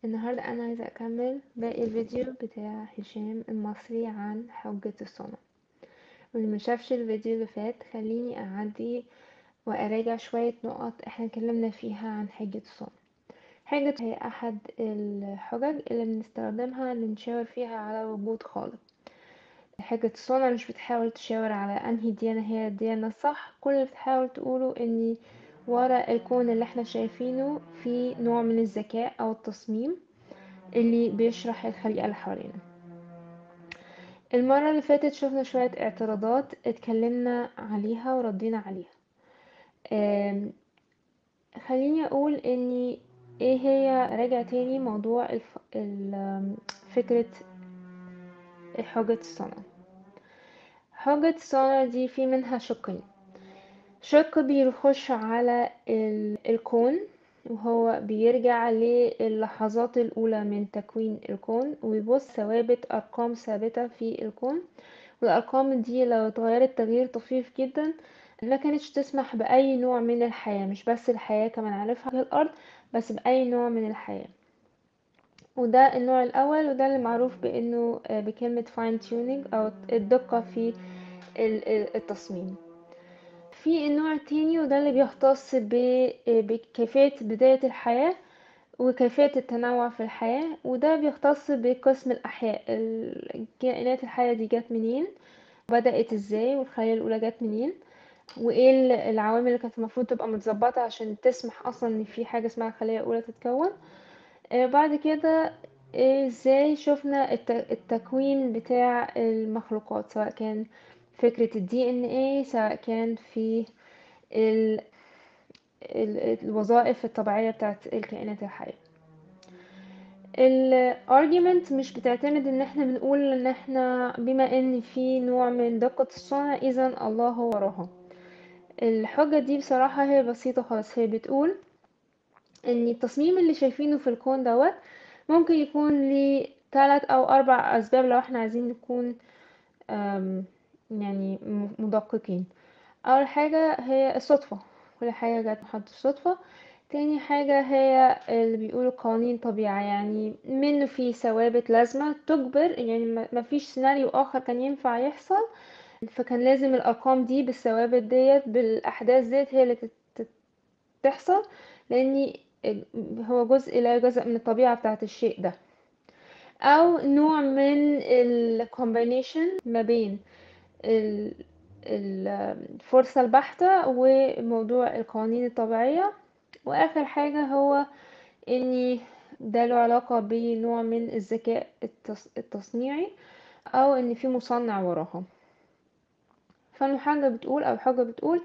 النهاردة أنا عايزة أكمل باقي الفيديو بتاع هشام المصري عن حجة الصنع. واللي مشافش الفيديو اللي فات خليني أعدي وأراجع شوية نقط احنا اتكلمنا فيها عن حجة الصنع. حجة هي أحد الحجج اللي بنستخدمها لنشاور فيها على وجود خالق. حجة الصنع مش بتحاول تشاور على أنهي ديانة هي الديانة الصح، كل اللي بتحاول تقوله إن ورا الكون اللي احنا شايفينه في نوع من الذكاء أو التصميم اللي بيشرح الخليقة اللي حوالينا. المرة اللي فاتت شفنا شوية اعتراضات اتكلمنا عليها وردينا عليها. خليني اقول اني ايه هي، راجع تاني موضوع فكرة حجة الصنع. حجة الصنع دي في منها شقين. شق بيخش على الكون، وهو بيرجع للحظات الأولى من تكوين الكون ويبص ثوابت أرقام ثابتة في الكون، والأرقام دي لو اتغيرت تغيير طفيف جدا ما كانتش تسمح بأي نوع من الحياة، مش بس الحياة كمان عارفها على الأرض، بس بأي نوع من الحياة. وده النوع الأول، وده اللي معروف بأنه بكلمة fine tuning أو الدقة في التصميم. في النوع التاني وده اللي بيختص بكيفية بداية الحياة وكيفية التنوع في الحياة، وده بيختص بقسم الأحياء، الكائنات الحية دي جت منين، بدأت ازاي، والخلية الأولى جت منين، وايه العوامل اللي كانت المفروض تبقى متظبطة عشان تسمح اصلا ان في حاجة اسمها خلية أولى تتكون. بعد كده ازاي شفنا التكوين بتاع المخلوقات، سواء كان فكرة الدي ان ايه، سواء كان في ال الوظائف الطبيعية بتاعت الكائنات الحية. الارجيومنت مش بتعتمد ان احنا بنقول ان احنا بما ان في نوع من دقة الصنع اذا الله هو وراها. الحجة دي بصراحة هي بسيطة خالص، هي بتقول ان التصميم اللي شايفينه في الكون دوت ممكن يكون ليه 3 أو 4 اسباب لو احنا عايزين نكون يعني مدققين. اول حاجة هي الصدفة، كل حاجة جت محض الصدفة. تاني حاجة هي اللي بيقولوا قوانين طبيعة، يعني منه في ثوابت لازمة تجبر، يعني ما فيش سيناريو آخر كان ينفع يحصل، فكان لازم الأرقام دي بالثوابت ديت بالأحداث ديت هي اللي تحصل، لأن هو جزء لا جزء من الطبيعة بتاعة الشيء ده. أو نوع من الكومبينيشن ما بين الفرصة البحتة وموضوع القوانين الطبيعية. واخر حاجة هو اني ده له علاقة بنوع من الذكاء التصنيعي، او ان في مصنع وراها. فالحاجة بتقول او حاجة بتقول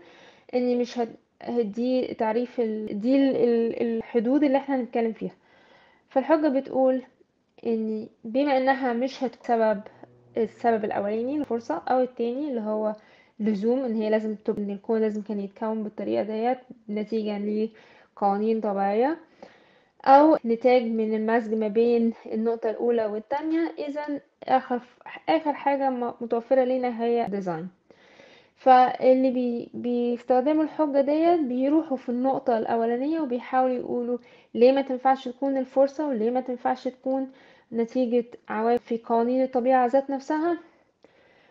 اني مش هدي تعريف الحدود اللي احنا هنتكلم فيها. فالحجة بتقول ان بما انها مش هتسبب السبب الاولاني الفرصة، او التاني اللي هو لزوم ان هي لازم تبقى، ان الكون لازم كان يتكون بالطريقة ديت نتيجة لقوانين طبيعية، او نتاج من المزج ما بين النقطة الاولى والتانية، اذا اخر حاجة متوفرة لنا هي ديزاين. فاللي بيستخدموا الحجة ديت بيروحوا في النقطة الأولانية وبيحاولوا يقولوا ليه ما تنفعش تكون الفرصة، وليه ما تنفعش تكون نتيجة عوامل في قوانين الطبيعة ذات نفسها،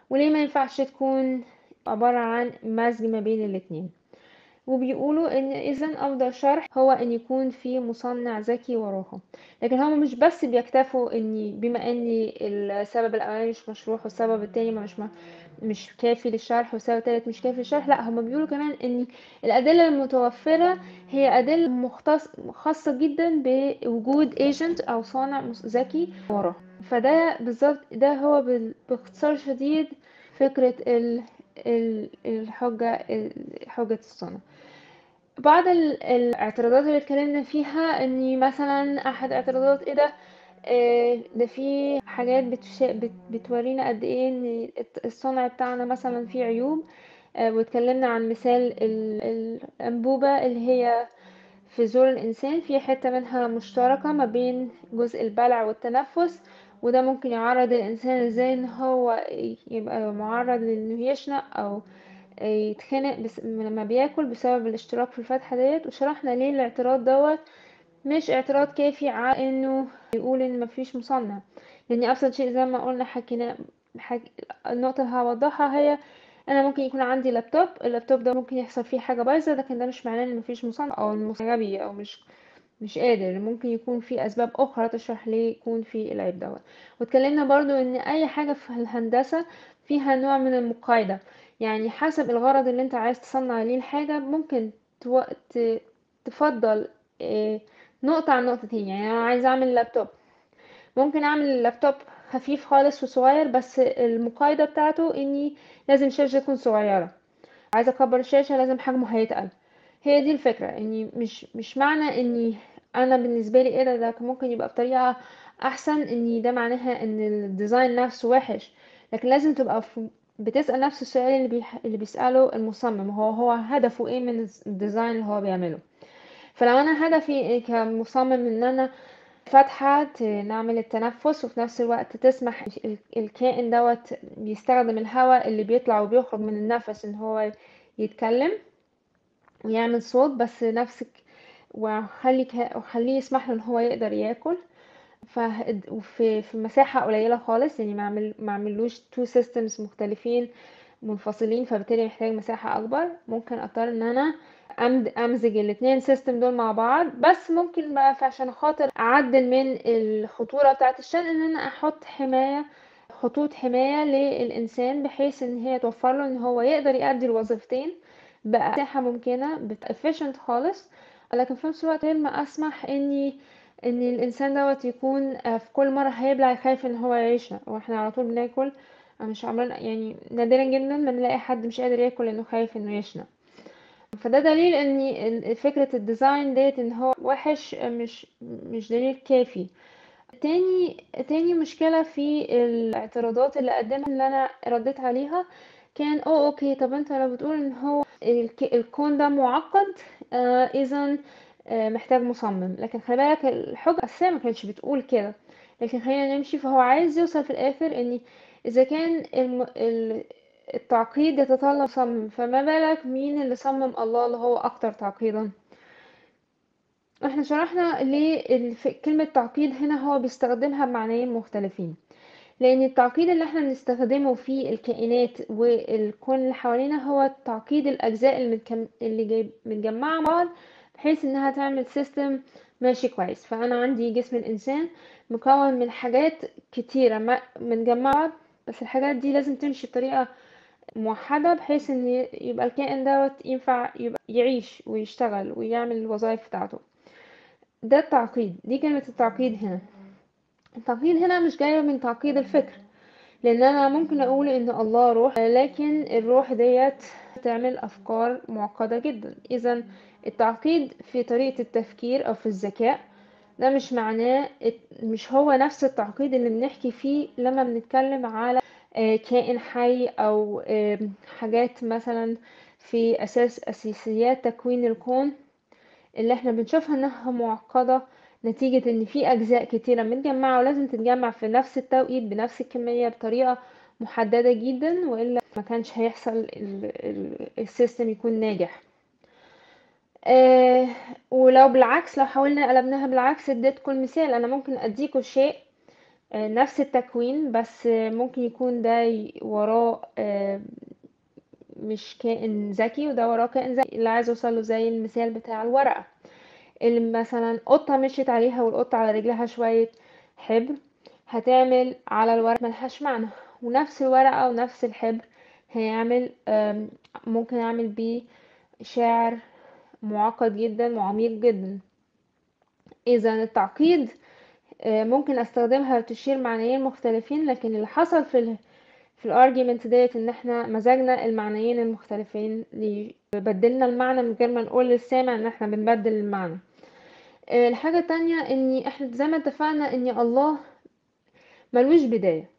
وليه ما ينفعش تكون عبارة عن مزج ما بين الاتنين. وبيقولوا ان اذا افضل شرح هو ان يكون في مصنع ذكي وراها. لكن هم مش بس بيكتفوا ان بما ان السبب الاولاني مش مشروح والسبب التاني مش كافي للشرح والسبب التالت مش كافي للشرح، لا هم بيقولوا كمان ان الادله المتوفره هي ادله خاصه جدا بوجود ايجنت او صانع ذكي وراها. فده بالظبط ده هو باختصار شديد فكره حجة الصنع. بعض الاعتراضات اللي اتكلمنا فيها ان مثلا احد اعتراضات ايه ده، ده في حاجات بتورينا قد ايه ان الصنع بتاعنا مثلا فيه عيوب. واتكلمنا عن مثال الانبوبة اللي هي في زور الانسان، في حتة منها مشتركة ما بين جزء البلع والتنفس، وده ممكن يعرض الانسان ازاي ان هو يبقى معرض لانه يشنق او يتخنق لما بياكل بسبب الاشتراك في الفتحة ديت. وشرحنا ليه الاعتراض دوت مش اعتراض كافي على انه يقول ان مفيش مصنع، لان ابسط شيء زي ما قلنا حكينا حك... النقطة اللي هوضحها هي انا ممكن يكون عندي لابتوب، اللابتوب ده ممكن يحصل فيه حاجة بايظة، لكن ده مش معناه ان مفيش مصنع او المصنع غبي او مش قادر. ممكن يكون في اسباب اخرى تشرح ليه يكون في العيب دوت. واتكلمنا برضو ان اي حاجة في الهندسة فيها نوع من المقايضة، يعني حسب الغرض اللي انت عايز تصنع ليه الحاجة ممكن تفضل إيه، نقطة عن نقطتين. يعني انا عايزة اعمل لابتوب، ممكن اعمل اللابتوب خفيف خالص وصغير، بس المقايضة بتاعته اني لازم الشاشة تكون صغيرة، عايزة اكبر الشاشة لازم حجمه هيتقل. هي دي الفكرة، اني مش معنى اني انا بالنسبة لي ايه ده كان ممكن يبقى بطريقة احسن اني ده معناها ان الديزاين نفسه وحش، لكن لازم تبقى بتسأل نفس السؤال اللي بيسأله المصمم، هو هدفه ايه من الديزاين اللي هو بيعمله. فلو انا هدفي كمصمم ان انا فاتحة نعمل التنفس وفي نفس الوقت تسمح الكائن دوت بيستخدم الهواء اللي بيطلع وبيخرج من النفس ان هو يتكلم ويعمل صوت، بس نفسك وخليه يسمح له ان هو يقدر ياكل في مساحة قليلة خالص، يعني ما اعملوش تو سيستمز مختلفين منفصلين، فبالتالي محتاج مساحة اكبر. ممكن اضطر ان انا امزج الاتنين سيستم دول مع بعض، بس ممكن بقى عشان خاطر اعدل من الخطورة بتاعة الشن ان انا احط خطوط حماية للإنسان بحيث إن هي توفر له إن هو يقدر يأدي الوظيفتين بأساحة ممكنة efficient خالص، لكن في نفس الوقت غير ما أسمح إن الإنسان دوت يكون في كل مرة هيبلع خايف إن هو يعيشها. وإحنا على طول بناكل، مش عمرنا يعني نادرا جدا ما نلاقي حد مش قادر ياكل إنه خايف إنه يشنى. فده دليل إن فكرة الديزاين ديت إن هو وحش مش دليل كافي. تاني مشكلة في الاعتراضات اللي قدمها اللي انا رديت عليها كان اوكي، طب انت لو بتقول ان هو الكون ده معقد اذا محتاج مصمم، لكن خلي بالك الحجة الأساسية ما كانتش بتقول كده. لكن خلينا نمشي، فهو عايز يوصل في الآخر ان اذا كان التعقيد يتطلب مصمم، فما بالك مين اللي صمم الله اللي هو اكتر تعقيدا. احنا شرحنا ليه كلمة تعقيد هنا هو بيستخدمها بمعنيين مختلفين، لان التعقيد اللي احنا بنستخدمه في الكائنات والكون اللي حوالينا هو تعقيد الاجزاء اللي جاي متجمعه مع بعض بحيث انها تعمل سيستم ماشي كويس. فانا عندي جسم الانسان مكون من حاجات كتيره متجمعه بعض، بس الحاجات دي لازم تمشي بطريقه موحده بحيث ان يبقى الكائن دوت ينفع يبقى يعيش ويشتغل ويعمل الوظائف بتاعته. ده التعقيد، دي كلمة التعقيد هنا. التعقيد هنا مش جاية من تعقيد الفكر، لان انا ممكن اقول ان الله روح، لكن الروح ديت تعمل افكار معقدة جدا. اذا التعقيد في طريقة التفكير او في الذكاء ده مش معناه، مش هو نفس التعقيد اللي بنحكي فيه لما بنتكلم على كائن حي او حاجات مثلا في اساسيات تكوين الكون اللي احنا بنشوفها انها معقدة نتيجة ان في اجزاء كتيرة متجمعة ولازم تتجمع في نفس التوقيت بنفس الكمية بطريقة محددة جدا، والا ما كانش هيحصل السيستم يكون ناجح. آه ولو بالعكس، لو حاولنا قلبناها بالعكس اديتكم مثال، انا ممكن اديكم شيء نفس التكوين بس ممكن يكون ده وراه مش كائن ذكي وده وراه كائن ذكي. اللي عايز اوصله زي المثال بتاع الورقة، اللي مثلا قطة مشيت عليها والقطة على رجلها شوية حبر، هتعمل على الورق ملهاش معنى، ونفس الورقة ونفس الحبر هيعمل ممكن اعمل بيه شعر معقد جدا وعميق جدا. اذا التعقيد ممكن استخدمها تشير معنيين مختلفين، لكن اللي حصل في الارجيومنت ديت ان احنا مزجنا المعنيين المختلفين بدلنا المعنى من غير ما نقول للسامع ان احنا بنبدل المعنى. الحاجة التانية ان احنا زي ما اتفقنا ان الله ملوش بداية،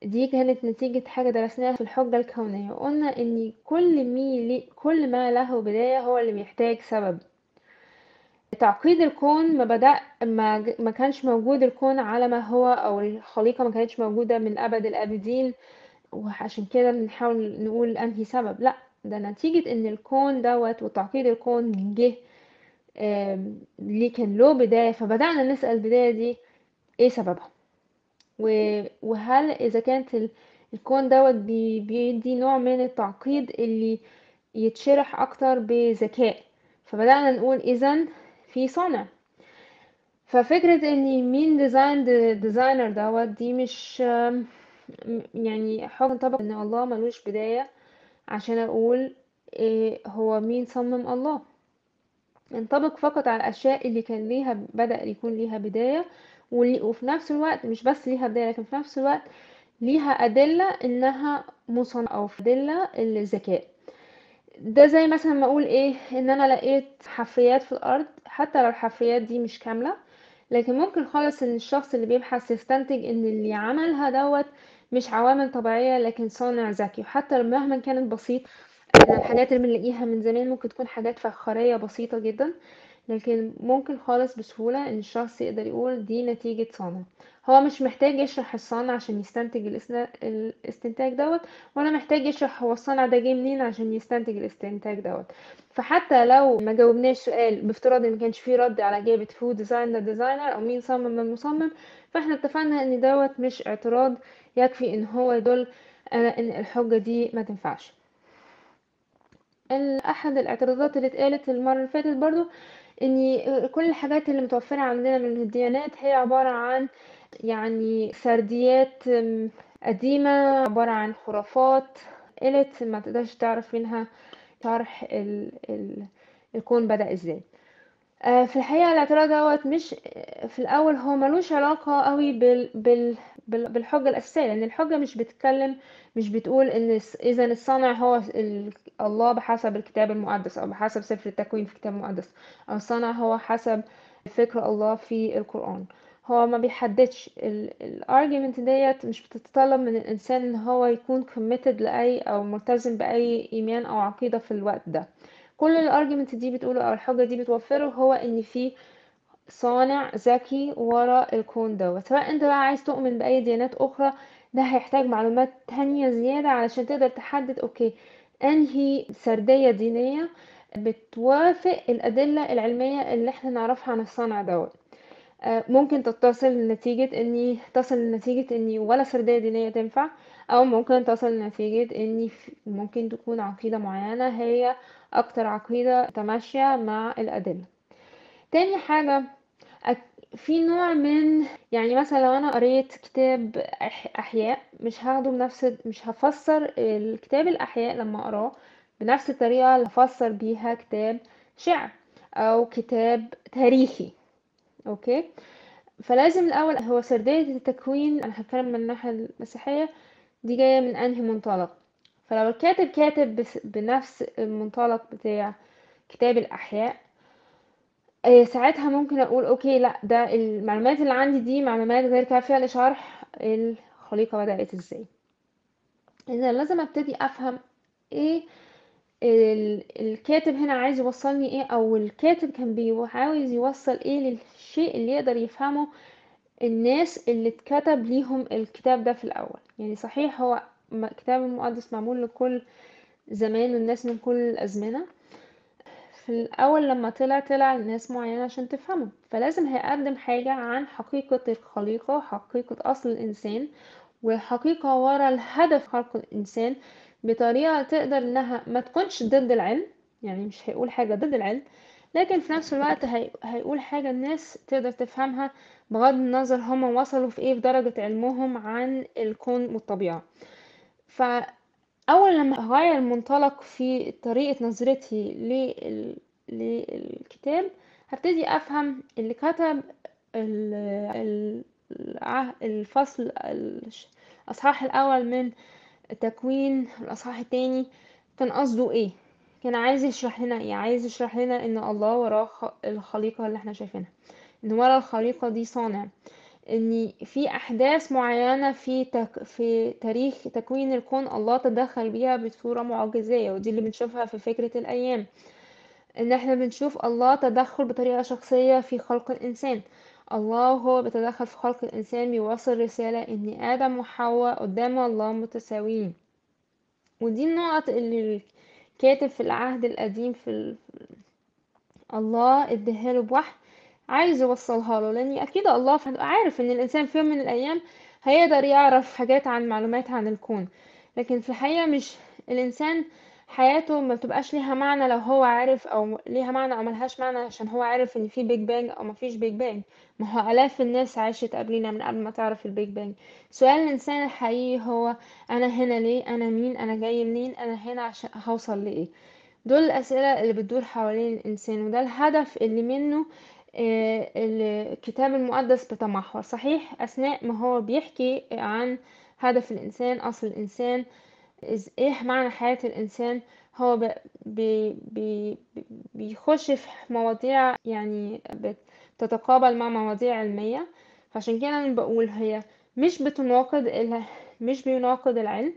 دي كانت نتيجة حاجة درسناها في الحجة الكونية، وقلنا ان كل ما له بداية هو اللي بيحتاج سبب. تعقيد الكون ما كانش موجود الكون على ما هو، او الخليقة ما كانتش موجودة من ابد الابدين وعشان كده بنحاول نقول انهي سبب. لا، ده نتيجة ان الكون دوت وتعقيد الكون جه ليه كان له بداية، فبدأنا نسأل البداية دي ايه سببها، وهل اذا كانت الكون دوت بيدي نوع من التعقيد اللي يتشرح اكتر بذكاء. فبدأنا نقول اذا في صانع. ففكرة ان مين ديزاينر دوت دي مش يعني حكم طبق ان الله ملوش بداية عشان اقول إيه هو مين صمم الله. ينطبق فقط على الاشياء اللي كان ليها بدأ يكون ليها بداية، وفي نفس الوقت مش بس ليها بداية لكن في نفس الوقت ليها أدلة إنها مصنعة أو في أدلة الذكاء. ده زي مثلا ما أقول إيه، إن أنا لقيت حفريات في الأرض، حتى لو الحفريات دي مش كاملة لكن ممكن خالص إن الشخص اللي بيبحث يستنتج إن اللي عملها دوت مش عوامل طبيعية لكن صانع ذكي. وحتى مهما كانت بسيط، إحنا الحاجات اللي بنلاقيها من زمان ممكن تكون حاجات فخارية بسيطة جدا، لكن ممكن خالص بسهولة ان الشخص يقدر يقول دي نتيجة صنع. هو مش محتاج يشرح الصنع عشان يستنتج الاستنتاج دوت، ولا محتاج يشرح هو الصنع ده جه منين عشان يستنتج الاستنتاج دوت. فحتى لو ما جاوبناش سؤال بافتراض ان ما كانش فيه رد على اجابة who designed the designer او مين صمم المصمم، فاحنا اتفقنا ان دوت مش اعتراض يكفي ان هو يدل على ان الحجة دي ما تنفعش. احد الاعتراضات اللي اتقالت المرة اللي فاتت برضو ان كل الحاجات اللي متوفرة عندنا من الديانات هي عبارة عن يعني سرديات قديمة، عبارة عن خرافات قلت ما تقدرش تعرف منها شرح الكون بدأ ازاي. في الحقيقة الاعتراض دوت مش في الأول هو ملوش علاقة قوي بالحجة الأساسية، لأن الحجة مش بتتكلم، مش بتقول إن إذا الصانع هو الله بحسب الكتاب المقدس أو بحسب سفر التكوين في الكتاب المقدس، أو الصانع هو حسب فكر الله في القرآن. هو ما بيحددش الارجيومنت ديت، مش بتتطلب من الإنسان إن هو يكون committed لأي أو ملتزم بأي إيمان أو عقيدة في الوقت ده. كل الارجيومنت دي بتقوله او الحجة دي بتوفره هو ان في صانع ذكي ورا الكون دوت. سواء انت بقى عايز تؤمن باي ديانات اخرى، ده هيحتاج معلومات تانية زيادة علشان تقدر تحدد اوكي انهي سردية دينية بتوافق الادلة العلمية اللي احنا نعرفها عن الصانع دوت. ممكن تصل لنتيجة اني ولا سردية دينية تنفع، او ممكن تصل لنتيجة اني ممكن تكون عقيدة معينة هي اكتر عقيدة تماشية مع الادلة. تاني حاجة، في نوع من يعني مثلا لو انا قريت كتاب احياء، مش هفسر الكتاب الاحياء لما اقراه بنفس الطريقة اللي هفسر بيها كتاب شعر او كتاب تاريخي. اوكي، فلازم الأول هو سردية التكوين، أنا هتكلم من الناحية المسيحية، دي جاية من أنهي منطلق. فلو الكاتب كاتب بنفس المنطلق بتاع كتاب الأحياء، ساعتها ممكن أقول أوكي لأ، ده المعلومات اللي عندي دي معلومات غير كافية لشرح الخليقة بدأت ازاي. إذا لازم أبتدي أفهم ايه الكاتب هنا عايز يوصلني ايه، أو الكاتب كان عاوز يوصل ايه للشيء اللي يقدر يفهمه الناس اللي اتكتب ليهم الكتاب ده في الأول. يعني صحيح هو كتاب المقدس معمول لكل زمان والناس من كل الأزمنة، في الأول لما طلع لناس معينة عشان تفهمه، فلازم هيقدم حاجة عن حقيقة الخليقة، حقيقة أصل الإنسان، والحقيقة ورا الهدف خلق الإنسان، بطريقة تقدر إنها ما تكونش ضد العلم. يعني مش هيقول حاجة ضد العلم، لكن في نفس الوقت هيقول حاجة الناس تقدر تفهمها بغض النظر هما وصلوا في ايه في درجة علمهم عن الكون والطبيعة. فأول لما أغير المنطلق في طريقة نظرتي للكتاب، هبتدي أفهم اللي كتب ال- الفصل الأصحاح الأول من التكوين، الأصحاح التاني، كان قصده ايه، كان عايز يشرح لنا ايه. عايز يشرح لنا ان الله وراه الخليقة اللي احنا شايفينها، ان ورا الخليقة دي صانع، ان في احداث معينة في تاريخ تكوين الكون الله تدخل بيها بصورة معجزية، ودي اللي بنشوفها في فكرة الايام، ان احنا بنشوف الله تدخل بطريقة شخصية في خلق الانسان. الله هو بيتدخل في خلق الانسان، بيوصل رسالة ان ادم وحواء قدام الله متساويين. ودي النقط اللي الكاتب في العهد القديم الله اداها له بوحي عايز يوصلها له، لان اكيد الله عارف ان الانسان في يوم من الايام هيقدر يعرف حاجات عن معلومات عن الكون. لكن في الحقيقة مش الانسان حياته ما بتبقاش ليها معنى لو هو عارف، او ليها معنى او ملهاش معنى عشان هو عارف ان في بيج بانج او ما فيش بيج بانج. ما هو الاف الناس عاشت قبلنا من قبل ما تعرف البيج بانج. سؤال الانسان الحقيقي هو انا هنا ليه، انا مين، انا جاي منين، انا هنا عشان هوصل لايه. دول الأسئلة اللي بتدور حوالين الإنسان، وده الهدف اللي منه الكتاب المقدس بتمحور. صحيح أثناء ما هو بيحكي عن هدف الإنسان، أصل الإنسان، إيه معنى حياة الإنسان، هو بيخش في مواضيع يعني بتتقابل مع مواضيع علمية. فعشان كده أنا بقول هي مش بتناقض مش بيناقض العلم،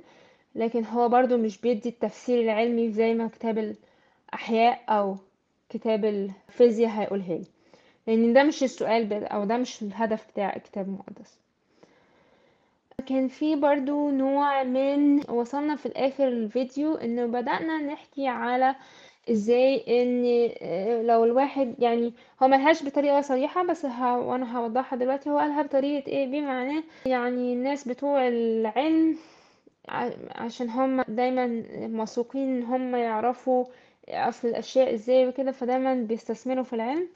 لكن هو برضو مش بيدي التفسير العلمي زي ما كتاب الأحياء أو كتاب الفيزياء هيقولها لي، لأن ده مش السؤال أو ده مش الهدف بتاع الكتاب المقدس. كان في برضو نوع من وصلنا في الآخر الفيديو إنه بدأنا نحكي على ازاي ان لو الواحد يعني هو ملهاش بطريقة صريحة، بس وانا هوضحها دلوقتي. هو قالها بطريقة ايه بمعنى يعني الناس بتوع العلم عشان هم دايما موثوقين ان هم يعرفوا اصل الاشياء ازاي وكده، فدايما بيستثمروا في العلم.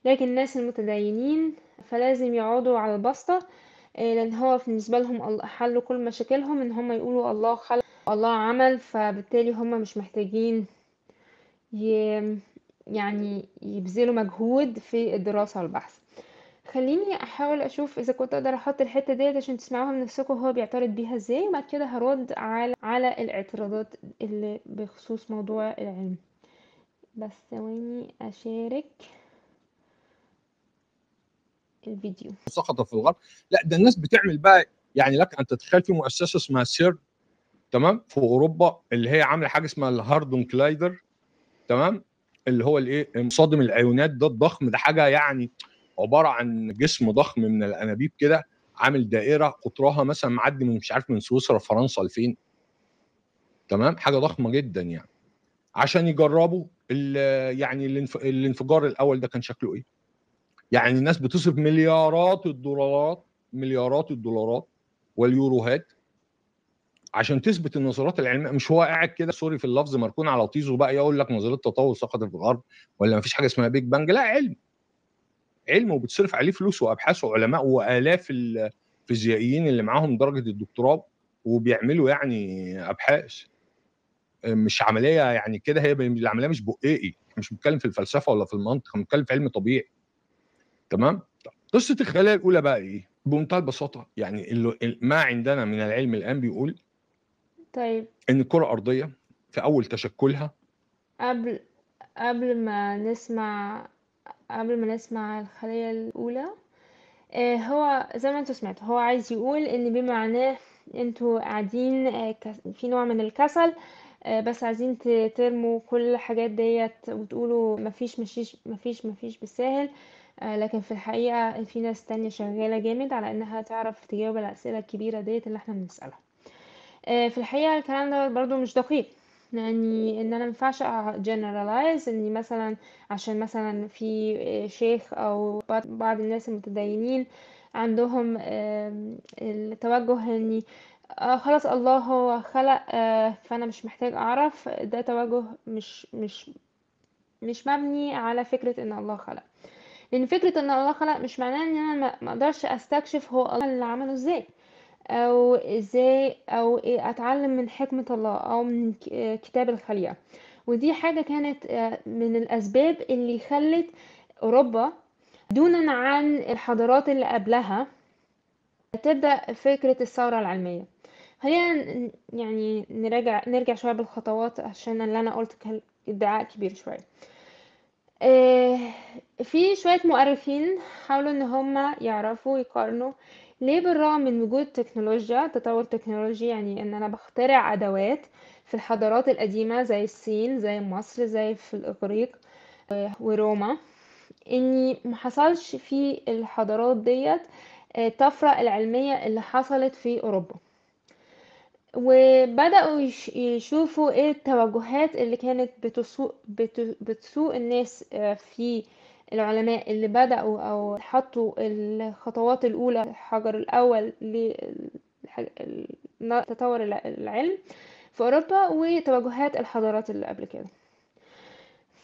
لكن الناس المتدينين فلازم يقعدوا على البسطة، لان هو بالنسبة لهم حلوا كل مشاكلهم ان هم يقولوا الله خلق، الله عمل، فبالتالي هم مش محتاجين ي... يعني يبذلوا مجهود في الدراسة والبحث. خليني احاول اشوف اذا كنت اقدر احط الحته ديت عشان تسمعوها من نفسكم هو بيعترض بيها ازاي، وبعد كده هرد على الاعتراضات اللي بخصوص موضوع العلم. بس ثواني اشارك الفيديو. سقط في الغرب. لا ده الناس بتعمل بقى، يعني لك ان تتخيل في مؤسسه اسمها سير، تمام، في اوروبا، اللي هي عامله حاجه اسمها الهاردون كلايدر، تمام، اللي هو الايه مصادم الايونات ده الضخم ده، حاجه يعني عباره عن جسم ضخم من الانابيب كده، عامل دائره قطرها مثلا معدي من مش عارف من سويسرا لفرنسا لفين، تمام، حاجه ضخمه جدا يعني، عشان يجربوا يعني الانفجار الاول ده كان شكله ايه. يعني الناس بتصرف مليارات الدولارات، مليارات الدولارات واليوروهات عشان تثبت النظريات العلميه. مش هو قاعد كده سوري في اللفظ مركون على طيزه بقى يقول لك نظريه التطور سقطت في الغرب، ولا مفيش حاجه اسمها بيج بانج. لا، علم، علم، وبتصرف عليه فلوس وابحاث وعلماء والاف الفيزيائيين اللي معاهم درجه الدكتوراه وبيعملوا يعني ابحاث. مش عمليه يعني كده، هي العمليه مش بقائي، مش بنتكلم في الفلسفه ولا في المنطق، بنتكلم في علم طبيعي. تمام. قصه الخلايا الاولى بقى ايه بمنتهى البساطه؟ يعني ما عندنا من العلم الان بيقول طيب ان الكره الارضيه في اول تشكلها. قبل قبل ما نسمع قبل ما نسمع الخلية الأولى، هو زي ما انتوا سمعتوا هو عايز يقول ان بمعناه انتوا قاعدين في نوع من الكسل، بس عايزين ترموا كل الحاجات ديت وتقولوا مفيش بالساهل. لكن في الحقيقة في ناس تانية شغالة جامد على انها تعرف تجاوب على الأسئلة الكبيرة ديت اللي احنا بنسألها. في الحقيقة الكلام ده برضو مش دقيق، يعني ان انا مينفعش generalize اني مثلا عشان مثلا في شيخ او بعض الناس المتدينين عندهم التوجه اني خلاص الله هو خلق، فانا مش محتاج اعرف. ده توجه مش مبني على فكرة ان الله خلق، لان فكرة ان الله خلق مش معناه ان انا ما اقدرش استكشف هو الله اللي عمله ازاي، او ازاي، او إيه اتعلم من حكمة الله او من كتاب الخليقة. ودي حاجة كانت من الاسباب اللي خلت اوروبا دونا عن الحضارات اللي قبلها تبدأ فكرة الثورة العلمية. خلينا يعني نرجع شوية بالخطوات عشان اللي انا قلت كان ادعاء كبير شوية. آه، في شوية مؤرخين حاولوا ان هم يعرفوا يقارنوا ليه بالرغم من وجود تكنولوجيا، تطور تكنولوجي، يعني ان انا بخترع ادوات في الحضارات القديمة زي الصين زي مصر زي في الاغريق وروما، اني محصلش في الحضارات ديت الطفرة العلمية اللي حصلت في اوروبا. وبدأوا يشوفوا ايه التوجهات اللي كانت بتسوق الناس في العلماء اللي بدأوا أو حطوا الخطوات الأولى، الحجر الأول لتطور العلم في أوروبا، وتوجهات الحضارات اللي قبل كده.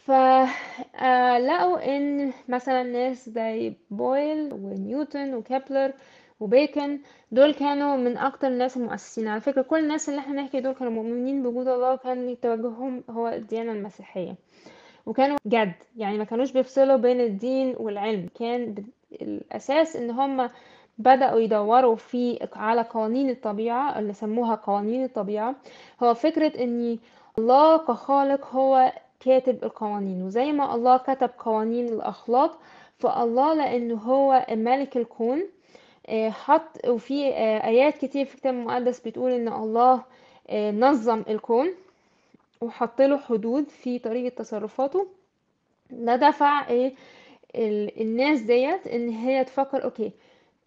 فلقوا ان مثلا ناس زي بويل ونيوتن وكابلر وبيكن دول كانوا من اكتر الناس المؤسسين. على فكرة كل الناس اللي احنا نحكي دول كانوا مؤمنين بوجود الله، كان توجههم هو الديانة المسيحية، وكانوا جد يعني ما كانوش بيفصلوا بين الدين والعلم. كان الاساس ان هم بدأوا يدوروا على قوانين الطبيعة اللي سموها قوانين الطبيعة. هو فكرة ان الله كخالق هو كاتب القوانين، وزي ما الله كتب قوانين الأخلاق، فالله لأنه هو ملك الكون حط. وفي آيات كتير في الكتاب المقدس بتقول إن الله نظم الكون وحط له حدود في طريقة تصرفاته. ده دفع الناس ديت إن هي تفكر أوكي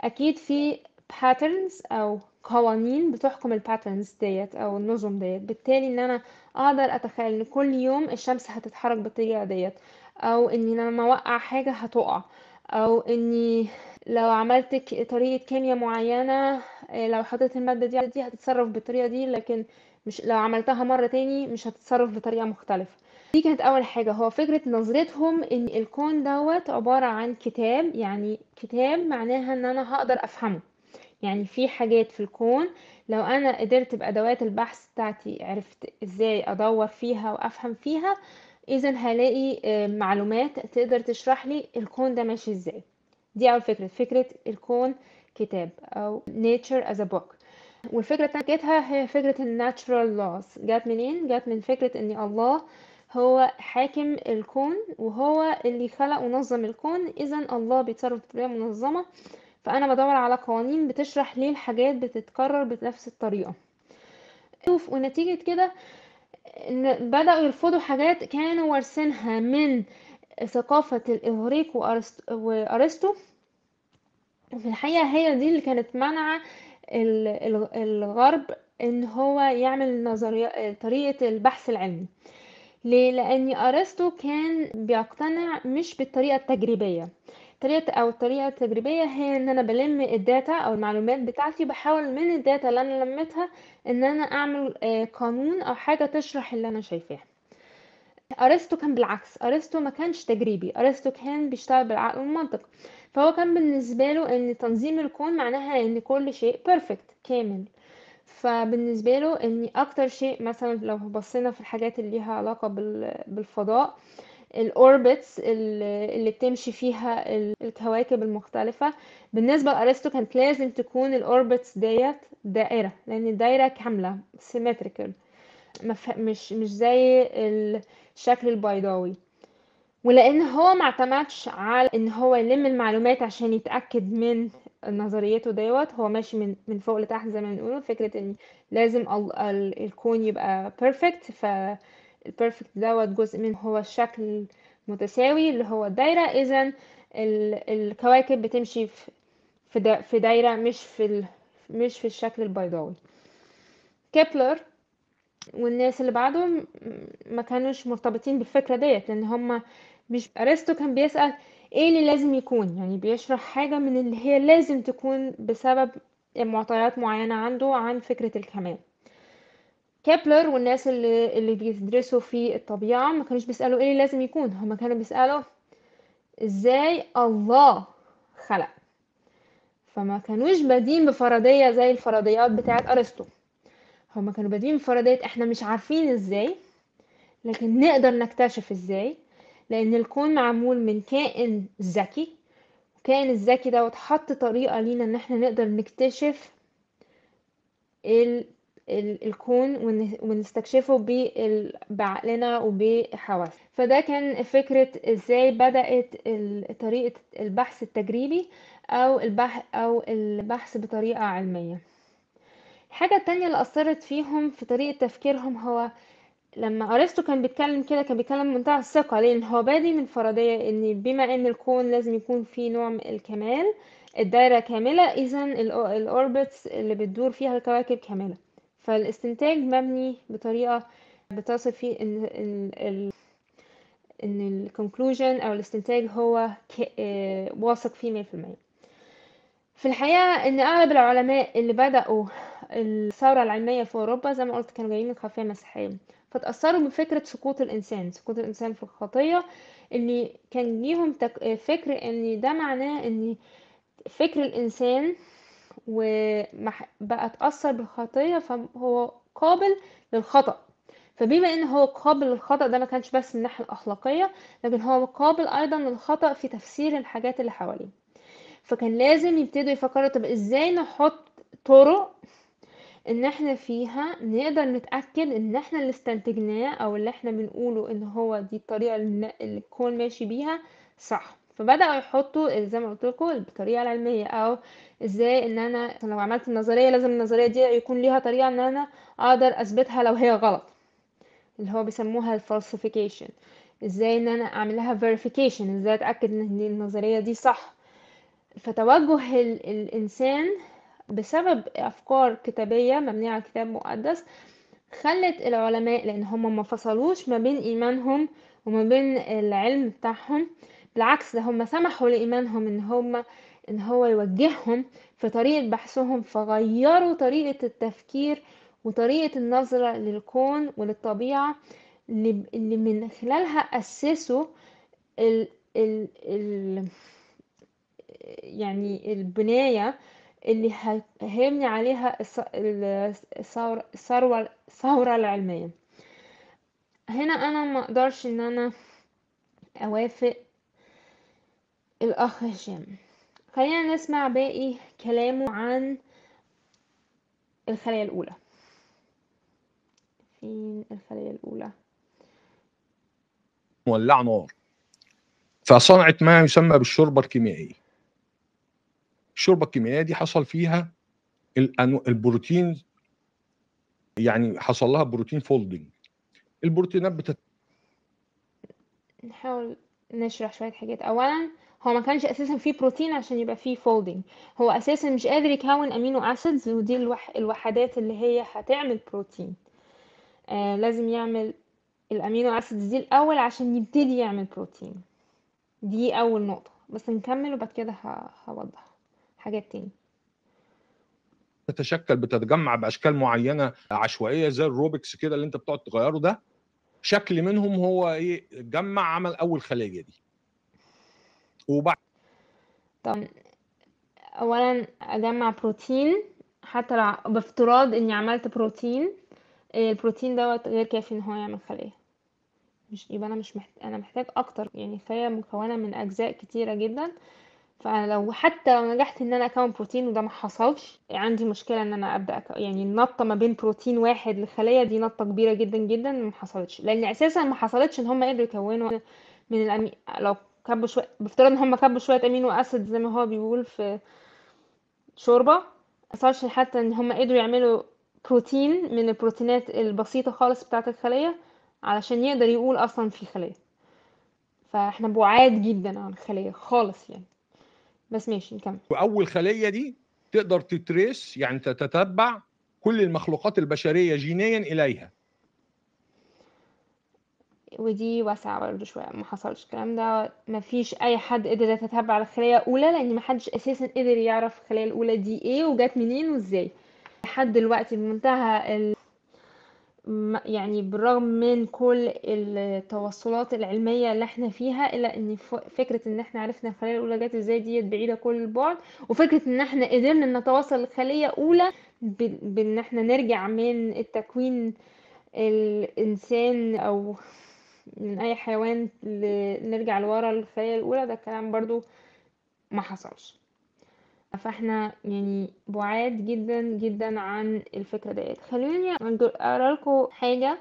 أكيد في patterns أو قوانين بتحكم الباترنز ديت أو النظم ديت، بالتالي إن أنا أقدر أتخيل إن كل يوم الشمس هتتحرك بالطريقة ديت، أو إني لما أوقع حاجة هتقع، أو إني لو عملت طريقة كيمياء معينة لو حطيت المادة دي هتتصرف بالطريقة دي، لكن مش لو عملتها مرة تاني مش هتتصرف بطريقة مختلفة. دي كانت أول حاجة. هو فكرة نظرتهم إن الكون دوت عبارة عن كتاب، يعني كتاب معناها إن أنا هقدر أفهمه. يعني في حاجات في الكون لو أنا قدرت بأدوات البحث بتاعتي عرفت إزاي أدور فيها وأفهم فيها، إذا هلاقي معلومات تقدر تشرح لي الكون ده ماشي إزاي. دي أول فكرة، فكرة الكون كتاب أو nature as a book. والفكرة التانية جتها هي فكرة الناتشورال laws. جات منين؟ جات من فكرة ان الله هو حاكم الكون وهو اللي خلق ونظم الكون، اذا الله بيتصرف بطريقة منظمة، فانا بدور على قوانين بتشرح ليه الحاجات بتتكرر بنفس الطريقة. ونتيجة كده ان بدأوا يرفضوا حاجات كانوا وارثينها من ثقافة الإغريق وأرسطو. وفي الحقيقة هي دي اللي كانت منع الغرب ان هو يعمل نظرية طريقة البحث العلمي. ليه؟ لان ارسطو كان بيقتنع مش بالطريقة التجريبية. الطريقة التجريبية هي ان انا بلم الداتا او المعلومات بتاعتي، بحاول من الداتا اللي انا لميتها ان انا اعمل قانون او حاجة تشرح اللي انا شايفاه. ارسطو كان بالعكس، ارسطو ما كانش تجريبي، ارسطو كان بيشتغل بالعقل والمنطق. فهو كان بالنسبة له ان تنظيم الكون معناها ان كل شيء بيرفكت كامل. فبالنسبة له ان اكتر شيء مثلا لو بصينا في الحاجات اللي ليها علاقة بالفضاء، الاوربتس اللي بتمشي فيها الكواكب المختلفة، بالنسبة لأرسطو كانت لازم تكون الاوربتس ديت دائرة، لان الدايرة كاملة symmetrical، مش زي الشكل البيضاوي. ولان هو ما اعتمدش على ان هو يلم المعلومات عشان يتاكد من نظريته دوت، هو ماشي من فوق لتحت زي ما بنقول، فكره ان لازم الكون يبقى بيرفكت. فالبيرفكت دوت جزء منه هو الشكل متساوي اللي هو الدايره، اذا الكواكب بتمشي في دايره، مش في الشكل البيضاوي. كيبلر والناس اللي بعده ما كانوش مرتبطين بالفكرة ديت، لان هما مش ارسطو كان بيسأل ايه اللي لازم يكون، يعني بيشرح حاجة من اللي هي لازم تكون بسبب معطيات معينة عنده عن فكرة الكمال. كيبلر والناس اللي بيدرسوا في الطبيعة ما كانوش بيسألوا ايه اللي لازم يكون، هما كانوا بيسألوا ازاي الله خلق. فما كانوش بادين بفرضية زي الفرضيات بتاعت ارسطو، هما كانوا بادين بفرضية احنا مش عارفين ازاي لكن نقدر نكتشف ازاي، لان الكون معمول من كائن ذكي، وكائن الذكي ده حط طريقة لينا ان احنا نقدر نكتشف ال الكون ونستكشفه بعقلنا وبحواسنا. فده كان فكرة ازاي بدأت طريقة البحث التجريبي او البحث بطريقة علمية. الحاجة التانية اللي أثرت فيهم في طريقة تفكيرهم هو لما ارسطو كان بيتكلم كده كان بيتكلم بمنتهى الثقة، لان هو بادي من فرضية ان بما ان الكون لازم يكون فيه نوع من الكمال، الدايرة كاملة، اذا الاوربتس اللي بتدور فيها الكواكب كاملة. فالاستنتاج مبني بطريقة بتصل فيه ان الكونكلوجن او الاستنتاج هو واثق فيه 100%. في الحقيقة ان اغلب العلماء اللي بدأوا الثورة العلمية في اوروبا زي ما قلت كانوا جايين من خلفية مسيحية، فتأثروا بفكرة سقوط الانسان في الخطية، ان كان ليهم فكر ان ده معناه ان فكر الانسان وبقى اتأثر بالخطية فهو قابل للخطأ. فبما ان هو قابل للخطأ ده ما كانش بس من الناحية الأخلاقية، لكن هو قابل ايضا للخطأ في تفسير الحاجات اللي حواليه. فكان لازم يبتدوا يفكروا طب ازاي نحط طرق ان احنا فيها نقدر نتأكد ان احنا اللي استنتجناه او اللي احنا بنقوله ان هو دي الطريقة اللي الكون ماشي بيها صح. فبدأوا يحطوا زي ما قلت لكم الطريقة العلمية، او ازاي ان انا لو عملت النظرية لازم النظرية دي يكون ليها طريقة ان انا اقدر اثبتها لو هي غلط، اللي هو بيسموها الفالسيفيكيشن. ازاي ان انا اعمل لها verification، ازاي اتأكد ان النظرية دي صح. فتوجه الانسان بسبب افكار كتابية مبنية على كتاب مقدس خلت العلماء، لان هم ما فصلوش ما بين ايمانهم وما بين العلم بتاعهم، بالعكس ده هم سمحوا لايمانهم ان هو يوجههم في طريقة بحثهم، فغيروا طريقة التفكير وطريقة النظرة للكون وللطبيعة اللي من خلالها أسسوا ال ال ال يعني البناية اللي هيبني عليها الثورة العلمية. هنا أنا ما أقدرش إن أنا أوافق الأخ هشام. خلينا نسمع باقي كلامه عن الخلية الأولى. فين الخلية الأولى؟ مولعة نار فصنعت ما يسمى بالشوربة الكيميائية. الشوربة الكيميائية دي حصل فيها البروتين، يعني حصل لها بروتين فولدنج. البروتينات نحاول نشرح شوية حاجات. أولا هو ما كانش أساسا فيه بروتين عشان يبقى فيه فولدنج، هو أساسا مش قادر يكون أمينو أسيدز، ودي الوحدات اللي هي هتعمل بروتين. لازم يعمل الأمينو أسيدز دي الأول عشان يبتدي يعمل بروتين. دي أول نقطة، بس نكمل وبعد كده هوضح حاجات تاني. بتتجمع باشكال معينه عشوائيه زي الروبكس كده اللي انت بتقعد تغيره ده. شكل منهم هو ايه؟ جمع عمل اول خليه دي. وبعد طب أولا أجمع بروتين، حتى لو بافتراض إني عملت بروتين، البروتين دوت غير كافي إن هو يعمل خلية. مش يبقى انا محتاج اكتر، يعني خلايا مكونه من اجزاء كتيره جدا. فانا لو حتى لو نجحت ان انا اكون بروتين وده ما حصلش، عندي مشكله ان انا ابدا يعني النطه ما بين بروتين واحد لخليه دي نطه كبيره جدا جدا ما حصلتش، لان اساسا ما حصلتش ان هم قدروا يكونوا من لو كبوا شويه، بافتراض ان هم كبوا شويه امينو اسيد زي ما هو بيقول في شوربه، ما حصلش حتى ان هم قدروا يعملوا بروتين من البروتينات البسيطه خالص بتاعه الخليه علشان يقدر يقول اصلا في خليه. فاحنا بعاد جدا عن الخلية خالص يعني. بس ماشي نكمل. واول خليه دي تقدر تتريس، يعني تتتبع كل المخلوقات البشريه جينيا اليها. ودي واسعة برضه شوية، ما حصلش الكلام ده، ما فيش اي حد قدر يتتبع الخلية الاولى، لان ما حدش اساسا قدر يعرف الخلية الاولى دي ايه وجات منين وازاي لحد دلوقتي بمنتهى يعني بالرغم من كل التوصلات العلمية اللي احنا فيها، الا ان فكرة ان احنا عرفنا الخلية الاولى جت ازاي ديت بعيدة كل البعد. وفكرة ان احنا قدرنا نتوصل لخلية اولى بان احنا نرجع من التكوين الانسان او من اي حيوان نرجع لورا الخلية الاولى، ده كلام برضو ما حصلش. فاحنا يعني بعاد جدا جدا عن الفكرة ديت. خلوني اقرا لكم حاجة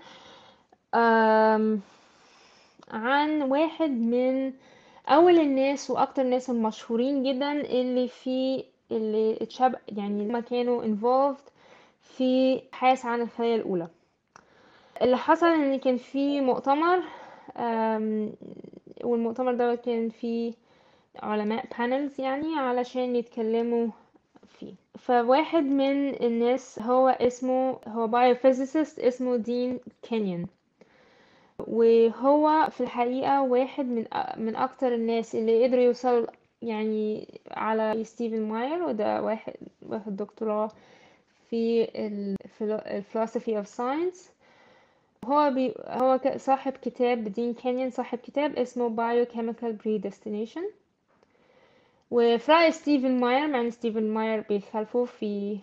عن واحد من اول الناس واكتر الناس المشهورين جدا اللي يعني ما كانوا involved في حاس عن الخلية الاولى. اللي حصل ان كان في مؤتمر، والمؤتمر ده كان فيه علماء panels يعني علشان يتكلموا فيه. فواحد من الناس هو بايوفيزيست اسمه دين كانيون، وهو في الحقيقة واحد من أكتر الناس اللي قدروا يوصلوا يعني على ستيفن ماير، وده واخد دكتوراه في الفلسفي اوف ساينس. هو صاحب كتاب، دين كانيون صاحب كتاب اسمه Biochemical Predestination. وفي رأي ستيفن ماير، مع ان ستيفن ماير بيخالفه في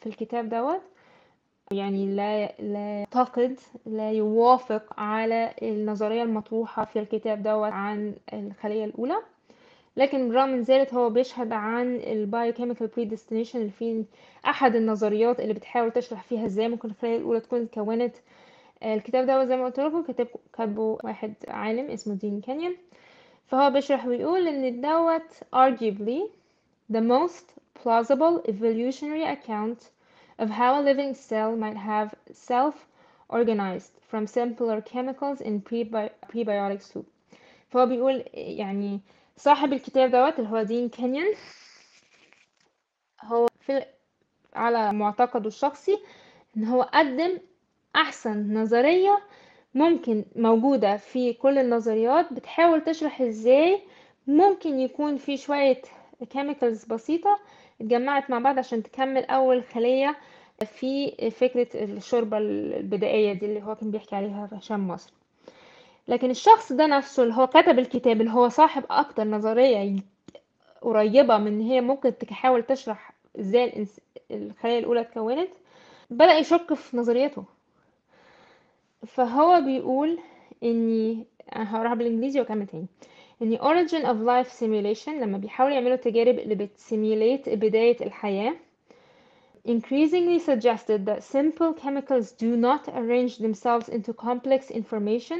الكتاب دوت، يعني لا يعتقد، لا يوافق على النظرية المطروحة في الكتاب دوت عن الخلية الأولى، لكن بالرغم من ذلك هو بيشهد عن البايوكيميكال بريديستنيشن، اللي فيه أحد النظريات اللي بتحاول تشرح فيها ازاي ممكن الخلية الأولى تكون اتكونت. الكتاب دوت زي ما قلت لكم كاتبه واحد عالم اسمه دين كانيون. فهو بيشرح ويقول ان دوت arguably the most plausible evolutionary account of how a living cell might have self-organized from simpler chemicals in prebiotic soup. فهو بيقول يعني صاحب الكتاب دوت اللي هو دين كانيون، هو على معتقده الشخصي ان هو قدم احسن نظرية ممكن موجودة في كل النظريات، بتحاول تشرح ازاي ممكن يكون في شوية كيميكالز بسيطة اتجمعت مع بعض عشان تكمل أول خلية في فكرة الشوربة البدائية دي اللي هو كان بيحكي عليها في هشام مصر. لكن الشخص ده نفسه اللي هو كتب الكتاب، اللي هو صاحب أكتر نظرية قريبة من إن هي ممكن تحاول تشرح ازاي الخلية الأولى اتكونت، بدأ يشك في نظريته. فهو بيقول اني هقراها بالانجليزي واكمل تاني. ان origin of life simulation لما بيحاولوا يعملوا تجارب اللي بتسيميوليت بداية الحياة increasingly suggested that simple chemicals do not arrange themselves into complex information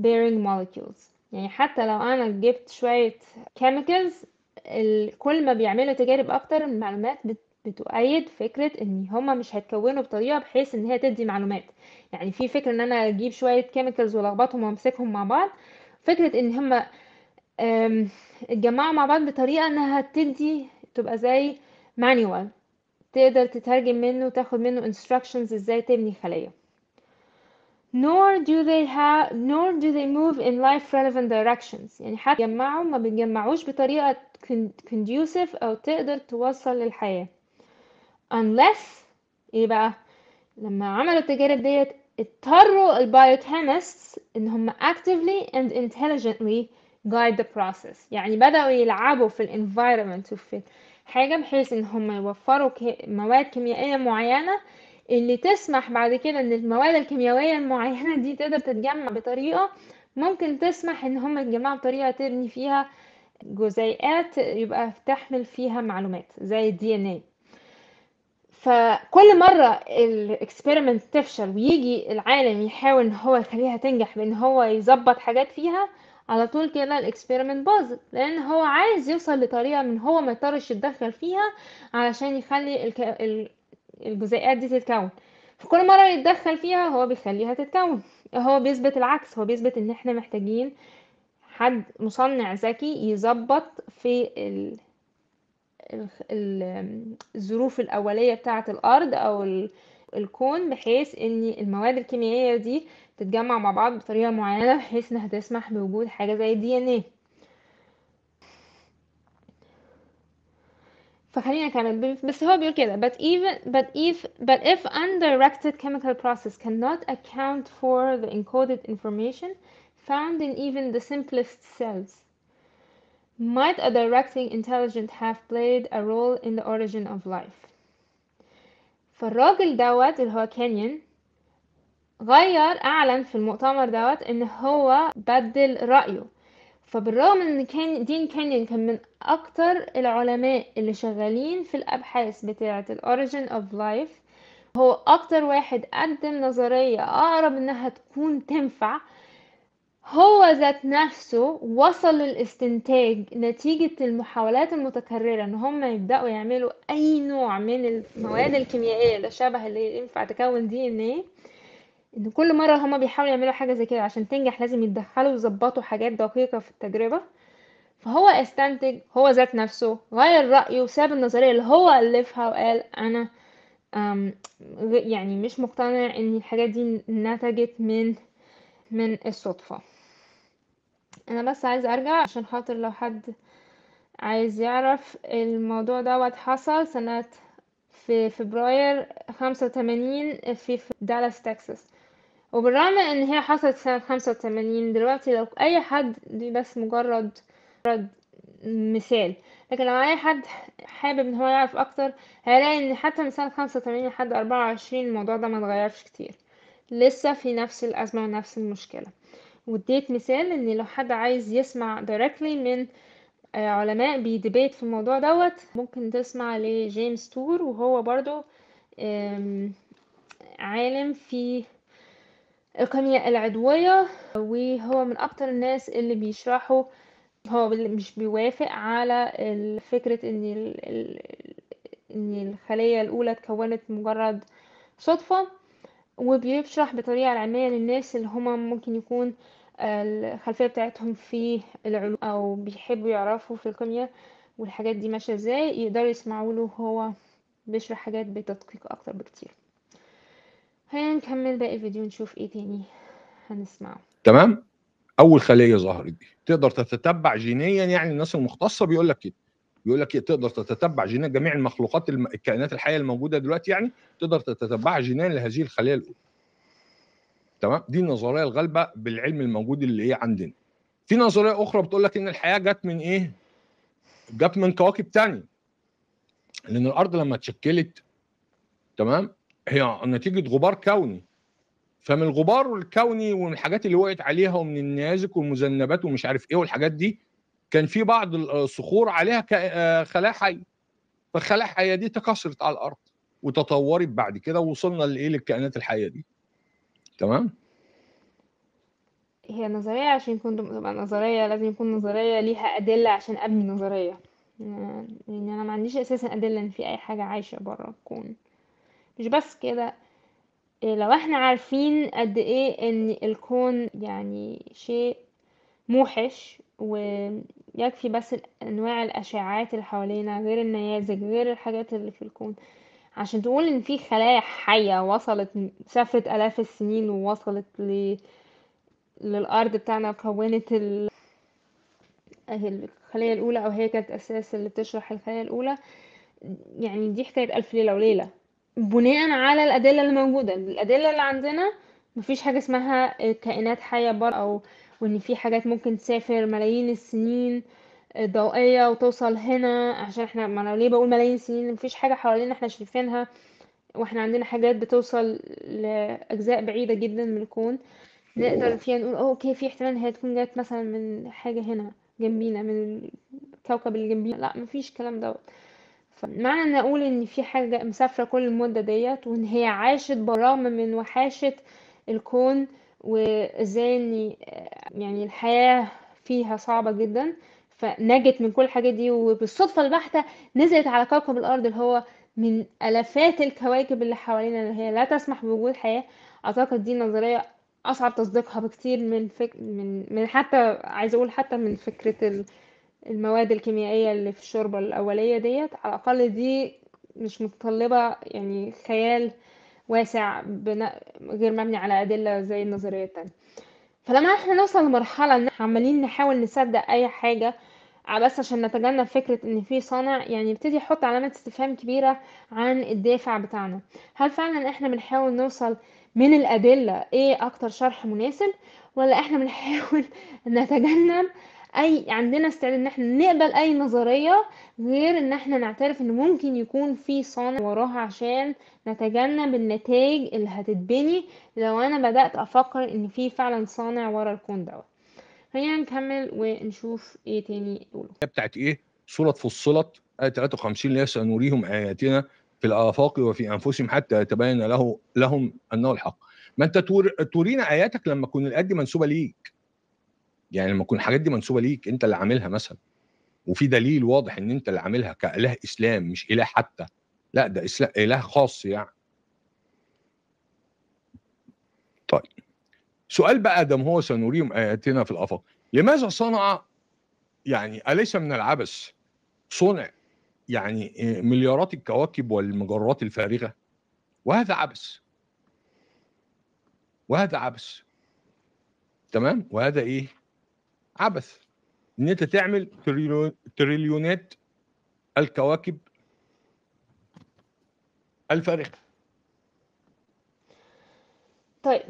bearing molecules. يعني حتى لو انا جبت شوية chemicals، كل ما بيعملوا تجارب اكتر المعلومات بتؤيد فكرة ان هما مش هيتكونوا بطريقة بحيث ان هي تدي معلومات. يعني في فكرة ان انا اجيب شوية كيميكالز ولخبطهم وامسكهم مع بعض، فكرة ان هما اتجمعوا مع بعض بطريقة انها تبقى زي مانيوال تقدر تترجم منه وتاخد منه instructions ازاي تبني خلية. nor do they move in life relevant directions. يعني حتى يجمعوا ما بيتجمعوش بطريقة conducive او تقدر توصل للحياة unless ايه بقى، لما عملوا التجارب ديت اضطروا البايوكيمستس ان هم actively and intelligently guide the process. يعني بدأوا يلعبوا في الانفايرمنت وفي حاجة بحيث ان هم يوفروا مواد كيميائية معينة اللي تسمح بعد كده ان المواد الكيميائية المعينة دي تقدر تتجمع بطريقة ممكن تسمح ان هم يتجمعوا بطريقة تبني فيها جزيئات يبقى تحمل فيها معلومات زي DNA. فكل مرة الاكسبيرمنت تفشل ويجي العالم يحاول ان هو يخليها تنجح بان هو يظبط حاجات فيها، على طول كده الاكسبيرمنت باظت، لان هو عايز يوصل لطريقة من هو ما يضطرش يتدخل فيها علشان يخلي الجزيئات دي تتكون. فكل مرة يتدخل فيها هو بيخليها تتكون. هو بيثبت العكس، هو بيثبت ان احنا محتاجين حد مصنع ذكي يظبط في الظروف الأولية بتاعة الأرض أو الكون، بحيث إن المواد الكيميائية دي تتجمع مع بعض بطريقة معينة بحيث إنها تسمح بوجود حاجة زي DNA. فخلينا نكمل. بس هو بيقول كده but if undirected chemical process cannot account for the encoded information found in even the simplest cells, might a directing intelligence have played a role in the origin of life. فالراجل دوت اللي هو كانيون أعلن في المؤتمر دوت إن هو بدل رأيه. فبالرغم إن دين كانيون كان من أكتر العلماء اللي شغالين في الأبحاث بتاعة ال Origin of Life، هو أكتر واحد قدم نظرية أقرب إنها تكون تنفع، هو ذات نفسه وصل للاستنتاج نتيجة المحاولات المتكررة ان هم يبدأوا يعملوا اي نوع من المواد الكيميائية اللي شبه اللي ينفع تكون DNA، ان كل مرة هم بيحاولوا يعملوا حاجة زي كده عشان تنجح لازم يتدخلوا ويظبطوا حاجات دقيقة في التجربة. فهو استنتج، هو ذات نفسه غير رأيه وساب النظرية اللي هو ألفها وقال أنا يعني مش مقتنع إن الحاجات دي نتجت من الصدفة. أنا بس عايزة أرجع عشان خاطر لو حد عايز يعرف الموضوع دوت حصل سنة في فبراير 85 في دالاس تكساس. وبالرغم ان هي حصلت سنة 85 دلوقتي، لو اي حد، دي بس مجرد مثال، لكن لو اي حد حابب ان هو يعرف اكتر هيلاقي ان حتى من سنة 85 لحد 24 الموضوع ده ما اتغيرش كتير، لسه في نفس الازمة ونفس المشكلة. واديت مثال ان لو حد عايز يسمع directly من علماء بيديبيت في الموضوع دوت، ممكن تسمع لجيمس تور، وهو برضو عالم في الكيمياء العضوية، وهو من أكتر الناس اللي بيشرحوا، هو مش بيوافق على فكرة إن الخلية الأولى اتكونت مجرد صدفة، وبيشرح بطريقة علمية للناس اللي هما ممكن يكون الخلفية بتاعتهم في العلوم أو بيحبوا يعرفوا في الكيمياء والحاجات دي ماشية ازاي، يقدروا يسمعوا له، هو بيشرح حاجات بتدقيق أكتر بكتير. خلينا نكمل باقي الفيديو نشوف ايه تاني هنسمعه. تمام. اول خليه ظهرت دي تقدر تتتبع جينيا، يعني الناس المختصه بيقول لك كده، بيقول لك تقدر تتتبع جينيا جميع المخلوقات الكائنات الحيه الموجوده دلوقتي، يعني تقدر تتتبعها جينيا لهذه الخليه الاولى. تمام. دي النظريه الغالبه بالعلم الموجود اللي ايه عندنا. في نظريه اخرى بتقول لك ان الحياه جت من ايه؟ جت من كواكب تانية، لان الارض لما اتشكلت، تمام، هي نتيجه غبار كوني. فمن الغبار الكوني ومن الحاجات اللي وقعت عليها ومن النيازك والمذنبات ومش عارف ايه والحاجات دي، كان في بعض الصخور عليها خلايا حيه. فالخلايا الحيه دي تكاثرت على الارض وتطورت بعد كده، ووصلنا لايه؟ للكائنات الحيه دي. تمام. هي نظرية عشان تبقى نظرية لازم يكون نظرية ليها أدلة عشان أبني نظرية، يعني أنا ما عنديش أساسا أدلة إن في أي حاجة عايشة برا الكون. مش بس كده، لو احنا عارفين قد ايه ان الكون يعني شيء موحش، ويكفي بس انواع الاشعاعات اللي حوالينا غير النيازك غير الحاجات اللي في الكون عشان تقول ان في خلايا حية وصلت سافرت آلاف السنين ووصلت للأرض بتاعنا وكونت الخلية الأولى، أو هي كانت أساس اللي بتشرح الخلية الأولى. يعني دي حكاية ألف ليلة وليلة بناء على الأدلة اللي موجودة. الأدلة اللي عندنا مفيش حاجة اسمها كائنات حية بره، أو وإن في حاجات ممكن تسافر ملايين السنين ضوئية وتوصل هنا. عشان احنا، ما أنا ليه بقول ملايين السنين؟ مفيش حاجة حوالينا احنا شايفينها، واحنا عندنا حاجات بتوصل لأجزاء بعيدة جدا من الكون نقدر فيها نقول اوكي في احتمال هي تكون جات مثلا من حاجة هنا جنبينا، من الكوكب اللي جنبينا. لا، مفيش الكلام دوت. فمعنى ان اقول ان في حاجة مسافرة كل المدة ديت وان هي عاشت بالرغم من وحاشة الكون، وازاي ان يعني الحياة فيها صعبة جدا، فنجت من كل الحاجات دي وبالصدفة البحتة نزلت على كوكب الارض اللي هو من الافات الكواكب اللي حوالينا اللي هي لا تسمح بوجود حياة. اعتقد دي نظرية اصعب تصديقها بكتير من حتى عايزه اقول حتى من فكرة المواد الكيميائية اللي في الشوربة الأولية ديت. على الأقل دي مش متطلبة يعني خيال واسع غير مبني على أدلة زي النظرية التانية. فلما احنا نوصل لمرحلة ان احنا عمالين نحاول نصدق أي حاجة بس عشان نتجنب فكرة ان في صانع، يعني يبتدي يحط علامات استفهام كبيرة عن الدافع بتاعنا. هل فعلا احنا بنحاول نوصل من الأدلة ايه أكتر شرح مناسب، ولا احنا بنحاول نتجنب عندنا استعداد ان احنا نقبل اي نظرية غير ان احنا نعترف ان ممكن يكون في صانع وراها عشان نتجنب النتائج اللي هتتبني لو انا بدأت افكر ان في فعلا صانع ورا الكون دوت. خلينا نكمل ونشوف ايه تاني يقوله. بتاعت ايه؟ سوره فصلت ايه 53 اللي هي سنريهم اياتنا في الافاق وفي انفسهم حتى يتبين لهم انه الحق. ما انت تورينا اياتك لما تكون الايات دي منسوبه ليك، يعني لما تكون الحاجات دي منسوبه ليك انت اللي عاملها مثلا، وفي دليل واضح ان انت اللي عاملها كاله اسلام، مش اله حتى، لا ده اسلام اله خاص يعني. طيب، سؤال بقى، دم هو سنريهم اياتنا في الافاق، لماذا صنع يعني أليس من العبث صنع يعني مليارات الكواكب والمجرات الفارغة؟ وهذا عبث، وهذا عبث، تمام. وهذا ايه؟ عبث. ان انت تعمل تريليونات الكواكب الفارغة. طيب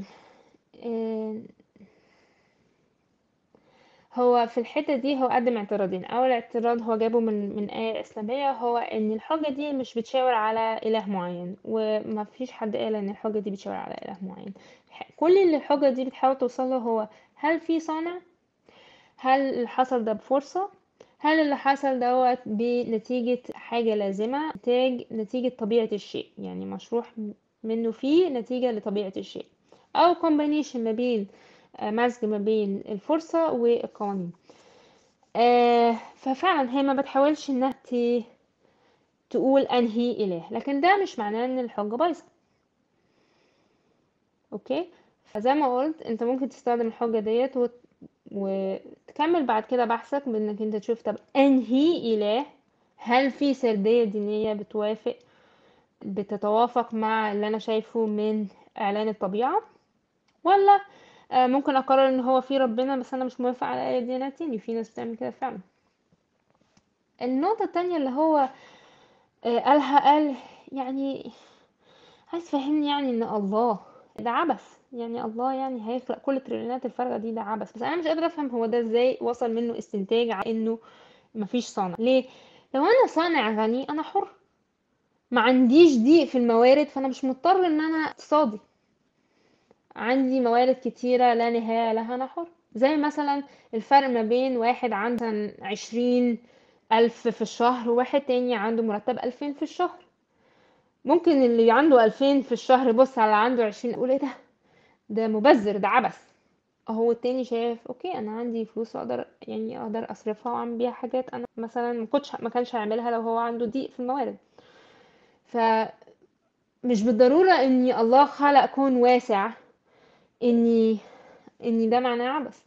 هو في الحتة دي هو قدم اعتراضين. أول اعتراض هو جابه من آية إسلامية، هو إن الحجة دي مش بتشاور على إله معين، وما فيش حد قال إن الحجة دي بتشاور على إله معين. كل اللي الحجة دي بتحاول توصله هو هل في صانع، هل اللي حصل ده بفرصة، هل اللي حصل دوت بنتيجة حاجة لازمة، نتيجة طبيعة الشيء، يعني مشروع منه فيه نتيجة لطبيعة الشيء، أو combination ما بين مزج ما بين الفرصة والقوانين. ففعلا هي ما بتحاولش انها تقول انهي اله، لكن ده مش معناه ان الحجة بايظة. اوكي، فزي ما قلت انت ممكن تستخدم الحجة ديت وتكمل بعد كده بحثك بانك انت تشوف طب انهي اله، هل في سردية دينية بتتوافق مع اللي انا شايفه من اعلان الطبيعة، ولا ممكن اقرر ان هو في ربنا بس انا مش موافق على اي ديانات تاني. في ناس بتعمل كده فعلا. النقطة التانية اللي هو قال يعني عايز فهمني يعني ان الله ده عبث، يعني الله يعني هيخلق كل التريليونات الفارغة دي، ده عبث. بس انا مش قادرة افهم هو ده ازاي وصل منه استنتاج على انه مفيش صانع. ليه؟ لو انا صانع غني انا حر، ما عنديش ضيق في الموارد، فانا مش مضطر ان انا اقتصادي، عندي موارد كتيرة لا نهاية لها، انا حر. زي مثلا الفرق ما بين واحد عنده 20,000 في الشهر وواحد تاني عنده مرتب 2000 في الشهر. ممكن اللي عنده 2000 في الشهر يبص على عنده 20 يقول ايه ده مبذر، ده عبث. هو التاني شايف اوكي انا عندي فلوس اقدر اصرفها واعمل بيها حاجات انا مثلا ما كانش هيعملها لو هو عنده ضيق في الموارد. فمش بالضرورة اني الله خلق كون واسع اني ده معناه عبث.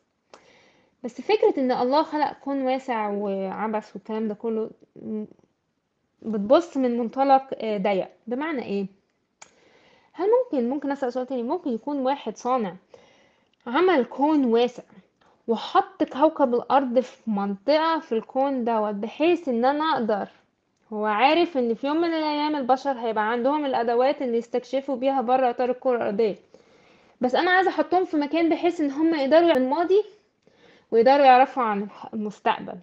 بس فكرة ان الله خلق كون واسع وعبث والكلام ده كله بتبص من منطلق ضيق. بمعنى ايه؟ هل ممكن اسأل سؤال تاني؟ ممكن يكون واحد صانع عمل كون واسع وحط كوكب الارض في منطقة في الكون دوت بحيث ان انا اقدر، هو عارف ان في يوم من الايام البشر هيبقى عندهم الادوات اللي يستكشفوا بيها بره اطار الكرة الارضية، بس انا عايزة احطهم في مكان بحيث ان هم يقدروا عن الماضي ويقدروا يعرفوا عن المستقبل.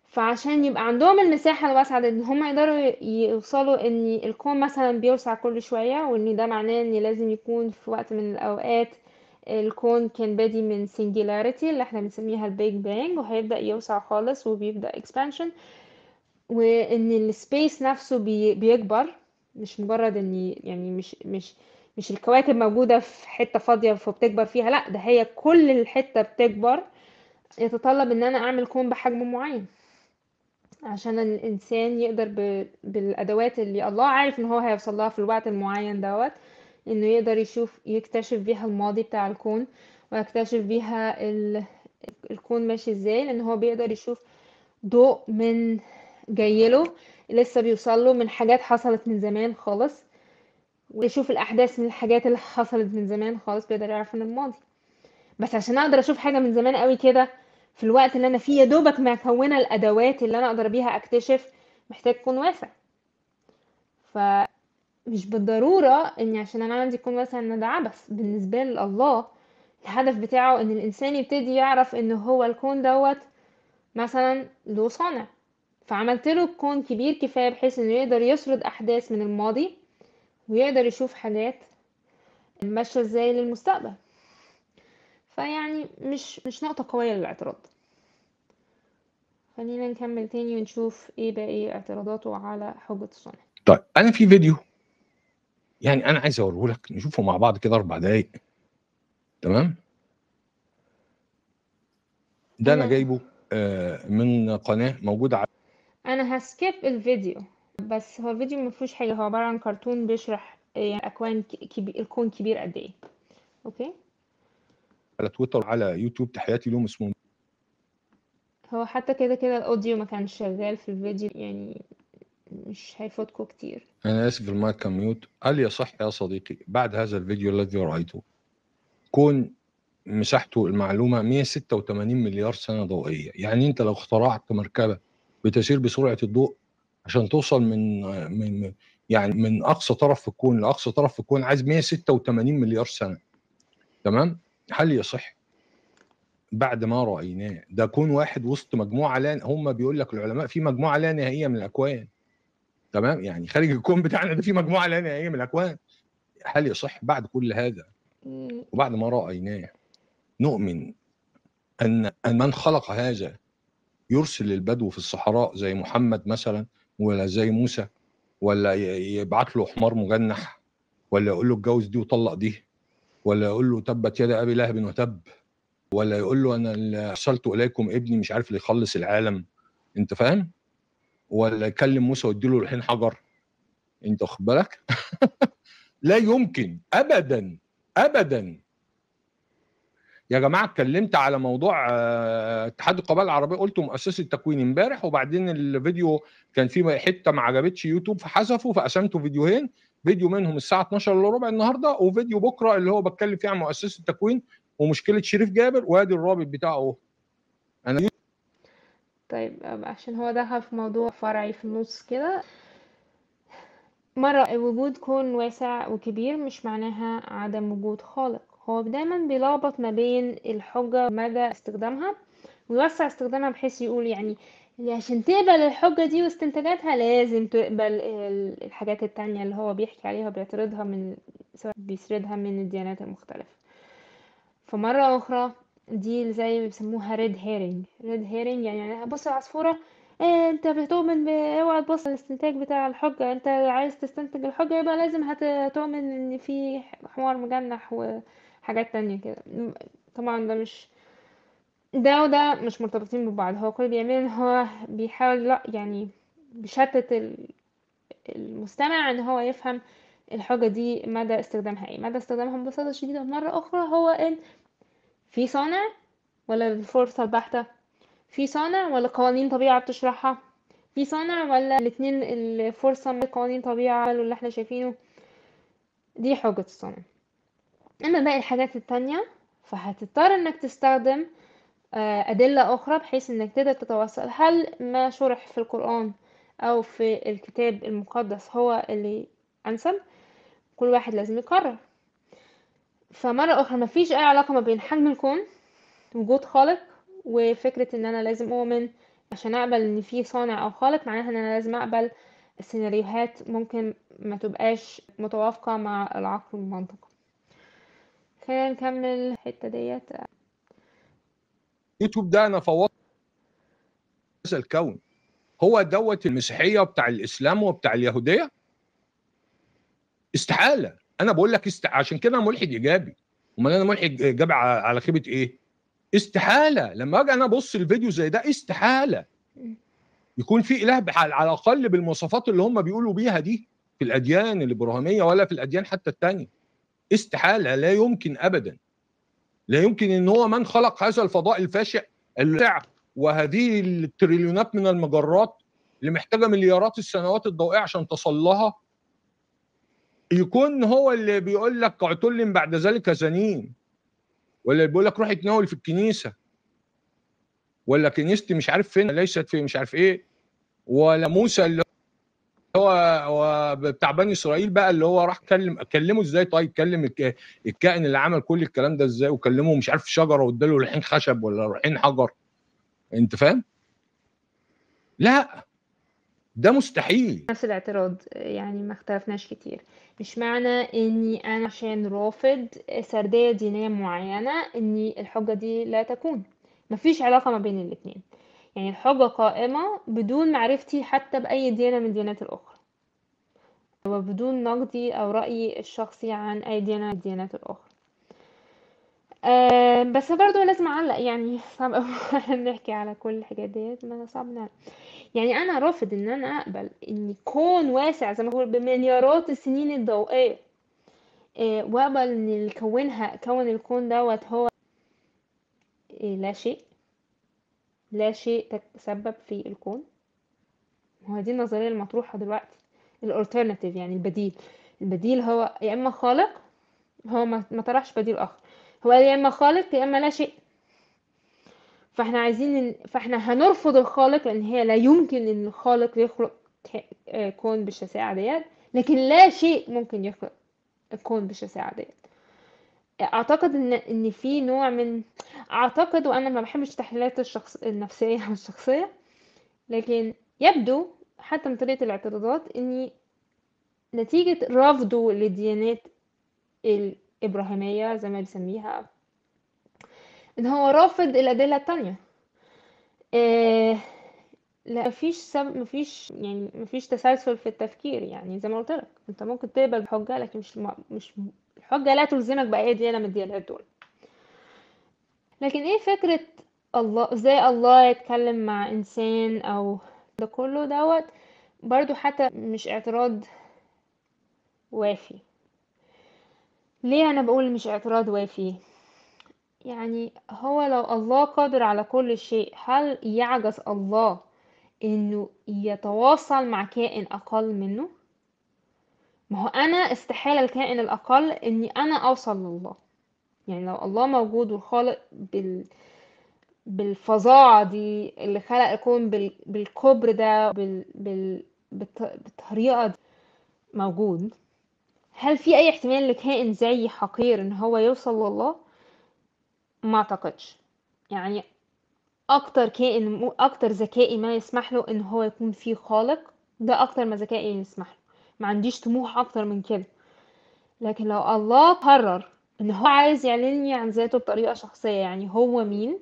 فعشان يبقى عندهم المساحة الواسعة دي ان هم يقدروا يوصلوا ان الكون مثلا بيوسع كل شوية، وان ده معناه ان لازم يكون في وقت من الاوقات الكون كان بادي من singularity اللي احنا بنسميها البيج بانج وهيبدأ يوسع خالص وبيبدأ expansion، وان السبيس نفسه بيكبر، مش مجرد ان يعني مش الكواكب موجودة في حتة فاضية فبتكبر فيها، لا ده هي كل الحتة بتكبر. يتطلب ان انا اعمل كون بحجم معين عشان الانسان يقدر بالادوات اللي الله عارف ان هو هيوصل لها في الوقت المعين دوت، انه يقدر يكتشف بيها الماضي بتاع الكون ويكتشف بيها الكون ماشي ازاي، لان هو بيقدر يشوف ضوء من جايله لسه بيوصله من حاجات حصلت من زمان خالص، ويشوف الاحداث من الحاجات اللي حصلت من زمان خالص، بيقدر يعرف من الماضي. بس عشان اقدر اشوف حاجه من زمان قوي كده في الوقت اللي انا فيه يا دوبك مكونه الادوات اللي انا اقدر بيها اكتشف، محتاج كون واسع. فمش بالضروره اني عشان انا عندي كون واسع ان ده عبث بالنسبه لله. الهدف بتاعه ان الانسان يبتدي يعرف ان هو الكون دوت مثلا له صانع، فعملت له كون كبير كفايه بحيث انه يقدر يسرد احداث من الماضي ويقدر يشوف حاجات ماشيه ازاي للمستقبل. فيعني مش نقطه قويه للاعتراض. خلينا نكمل تاني ونشوف ايه باقي اعتراضاته على حجة الصنع. طيب انا في فيديو يعني انا عايز اوريه لك نشوفه مع بعض كده 4 دقايق، تمام؟ ده انا جايبه من قناه موجوده على انا هسكيب الفيديو، بس هو الفيديو مفيهوش حاجه، هو عباره عن كرتون بيشرح يعني اكوان الكون كبير قد ايه. اوكي، تويتر على يوتيوب. تحياتي لهم، اسمهم هو حتى كده كده الأوديو ما كانش شغال في الفيديو، يعني مش هيفوتكوا كتير. أنا آسف المايك كان ميوت. هل يصح يا صديقي بعد هذا الفيديو الذي رأيته كون مساحته المعلومة 186 مليار سنة ضوئية؟ يعني أنت لو اخترعت مركبة بتسير بسرعة الضوء عشان توصل من يعني من أقصى طرف في الكون لأقصى طرف في الكون، عايز 186 مليار سنة. تمام؟ هل يصح بعد ما رأيناه ده كون واحد وسط مجموعة لا، هم بيقول لك العلماء في مجموعة لا نهائية من الأكوان، تمام؟ يعني خارج الكون بتاعنا ده في مجموعة لا نهائية من الأكوان. هل يصح بعد كل هذا مم. وبعد ما رأيناه نؤمن أن من خلق هذا يرسل البدو في الصحراء زي محمد مثلا، ولا زي موسى، ولا يبعت له حمار مجنح، ولا يقول له اتجوز دي وطلق دي، ولا يقول له تبت يد ابي لهب وتب، ولا يقول له انا اللي ارسلت اليكم ابني مش عارف اللي يخلص العالم، انت فاهم؟ ولا يكلم موسى ويديله الحين حجر، انت واخد بالك؟ لا يمكن ابدا ابدا. يا جماعه اتكلمت على موضوع اتحاد القبائل العربيه، قلت مؤسسه التكوين امبارح، وبعدين الفيديو كان فيه حته ما عجبتش يوتيوب فحذفه، فقسمته فيديوهين، فيديو منهم الساعه 12 الا ربع النهارده، وفيديو بكره اللي هو بتكلم فيه عن مؤسسه التكوين ومشكله شريف جابر، وادي الرابط بتاعه اهو. انا طيب عشان هو دخل في موضوع فرعي في النص كده. مرة وجود كون واسع وكبير مش معناها عدم وجود خالق. هو دايما بيلخبط ما بين الحجة ومدى استخدامها، ويوسع استخدامها بحيث يقول يعني عشان تقبل الحجة دي واستنتاجاتها لازم تقبل الحاجات التانية اللي هو بيحكي عليها وبيعترضها من، سواء بيسردها من الديانات المختلفة. فمرة أخرى دي زي ما بيسموها ريد هيرنج. ريد هيرنج يعني بص العصفورة، إيه انت بتؤمن اوعى تبص الاستنتاج بتاع الحجة، انت عايز تستنتج الحجة يبقى لازم هتؤمن ان في حمار مجنح وحاجات تانية كده. طبعا ده مش، ده وده مش مرتبطين ببعض. هو كل اللي بيعمله ان هو بيحاول لا يعني بيشتت المستمع ان هو يفهم الحجة دي مدى استخدامها ايه. مدى استخدامها ببساطة شديدة مرة اخرى هو ان في صانع ولا الفرصة البحتة، في صانع ولا قوانين طبيعة بتشرحها، في صانع ولا الاتنين الفرصة من قوانين طبيعة واللي احنا شايفينه. دي حجة الصانع. اما باقي الحاجات التانية فهتضطر انك تستخدم أدلة أخرى بحيث انك تقدر تتوصل هل ما شرح في القرآن أو في الكتاب المقدس هو اللي أنسب. كل واحد لازم يقرر. فمرة أخرى مفيش أي علاقة ما بين حجم الكون، وجود خالق، وفكرة ان انا لازم اؤمن عشان اقبل ان في صانع او خالق معناها ان انا لازم اقبل سيناريوهات ممكن ما تبقاش متوافقة مع العقل والمنطق. خلينا نكمل الحتة ديت. يوتيوب ده انا فوضت هذا الكون، هو دوت المسيحيه وبتاع الاسلام وبتاع اليهوديه؟ استحاله. انا بقول لك عشان كده انا ملحد ايجابي. امال انا ملحد ايجابي على خيبه ايه؟ استحاله لما اجي انا ابص الفيديو زي ده، استحاله يكون في اله على الاقل بالمواصفات اللي هم بيقولوا بيها دي في الاديان الابراهيميه ولا في الاديان حتى الثانيه. استحاله، لا يمكن ابدا. لا يمكن ان هو من خلق هذا الفضاء الفاشع وهذه التريليونات من المجرات اللي محتاجه مليارات السنوات الضوئيه عشان تصل لها، يكون هو اللي بيقول لك عتل بعد ذلك زنين، ولا اللي بيقول لك روح اتناول في الكنيسه، ولا كنيستي مش عارف فين ليست في مش عارف ايه، ولا موسى اللي هو بتاع بني اسرائيل بقى اللي هو راح كلمه ازاي؟ طيب كلم الكائن اللي عمل كل الكلام ده ازاي؟ وكلمه مش عارف شجره واداله ريحين خشب ولا ريحين حجر، انت فاهم؟ لا، ده مستحيل. نفس الاعتراض يعني ما اختلفناش كتير. مش معنى اني انا عشان رافض سردية دينية معينة اني الحجة دي لا تكون. مفيش علاقة ما بين الاتنين. يعني الحجة قائمة بدون معرفتي حتى بأي ديانة من الديانات الأخرى، وبدون نقدي أو رأيي الشخصي عن أي ديانة من الديانات الأخرى. بس برضو لازم أعلق، يعني صعب أوي نحكي على كل الحاجات ديت، ما صعب نعلق. يعني أنا رافض إن أنا أقبل إن كون واسع زي ما بقول بمليارات السنين الضوئية، وأقبل إن اللي كون الكون دوت هو لا شيء. لا شيء تسبب في الكون. هو دي النظرية المطروحة دلوقتي، الالترناتيف يعني البديل هو يا اما خالق، هو ما طرحش بديل اخر، هو يا اما خالق يا اما لا شيء. فاحنا هنرفض الخالق لان هي لا يمكن ان الخالق يخلق كون بالشساعة ديت، لكن لا شيء ممكن يخلق الكون بالشساعة ديت. اعتقد ان في نوع من، اعتقد، وانا ما بحبش التحليلات النفسية او الشخصية، لكن يبدو حتى من طريقة الاعتراضات ان نتيجة رفضه للديانات الإبراهيمية زي ما بيسميها، ان هو رافض الأدلة التانية. إيه، لا مفيش تسلسل في التفكير. يعني زي ما قلت لك، انت ممكن تقبل بحجة لكن مش الحجة لا تلزمك بأي ديانة من الديانات دول. لكن ايه فكرة الله، ازاي الله يتكلم مع انسان او ده كله دوت، برضو حتى مش اعتراض وافي. ليه انا بقول مش اعتراض وافي؟ يعني هو لو الله قادر على كل شيء، هل يعجز الله انه يتواصل مع كائن اقل منه؟ ما هو انا استحالة الكائن الاقل اني انا اوصل لله. يعني لو الله موجود والخالق بالفظاعة دي اللي خلق الكون بالكبر ده بالطريقة دي موجود، هل في اي احتمال لكائن زي حقير ان هو يوصل لله؟ ما اعتقدش. يعني اكتر كائن اكتر ذكائي ما يسمح له ان هو يكون فيه خالق، ده اكتر ما ذكائي يسمح له. ما عنديش طموح اكتر من كده. لكن لو الله قرر ان هو عايز يعلنني عن ذاته بطريقة شخصية، يعني هو مين،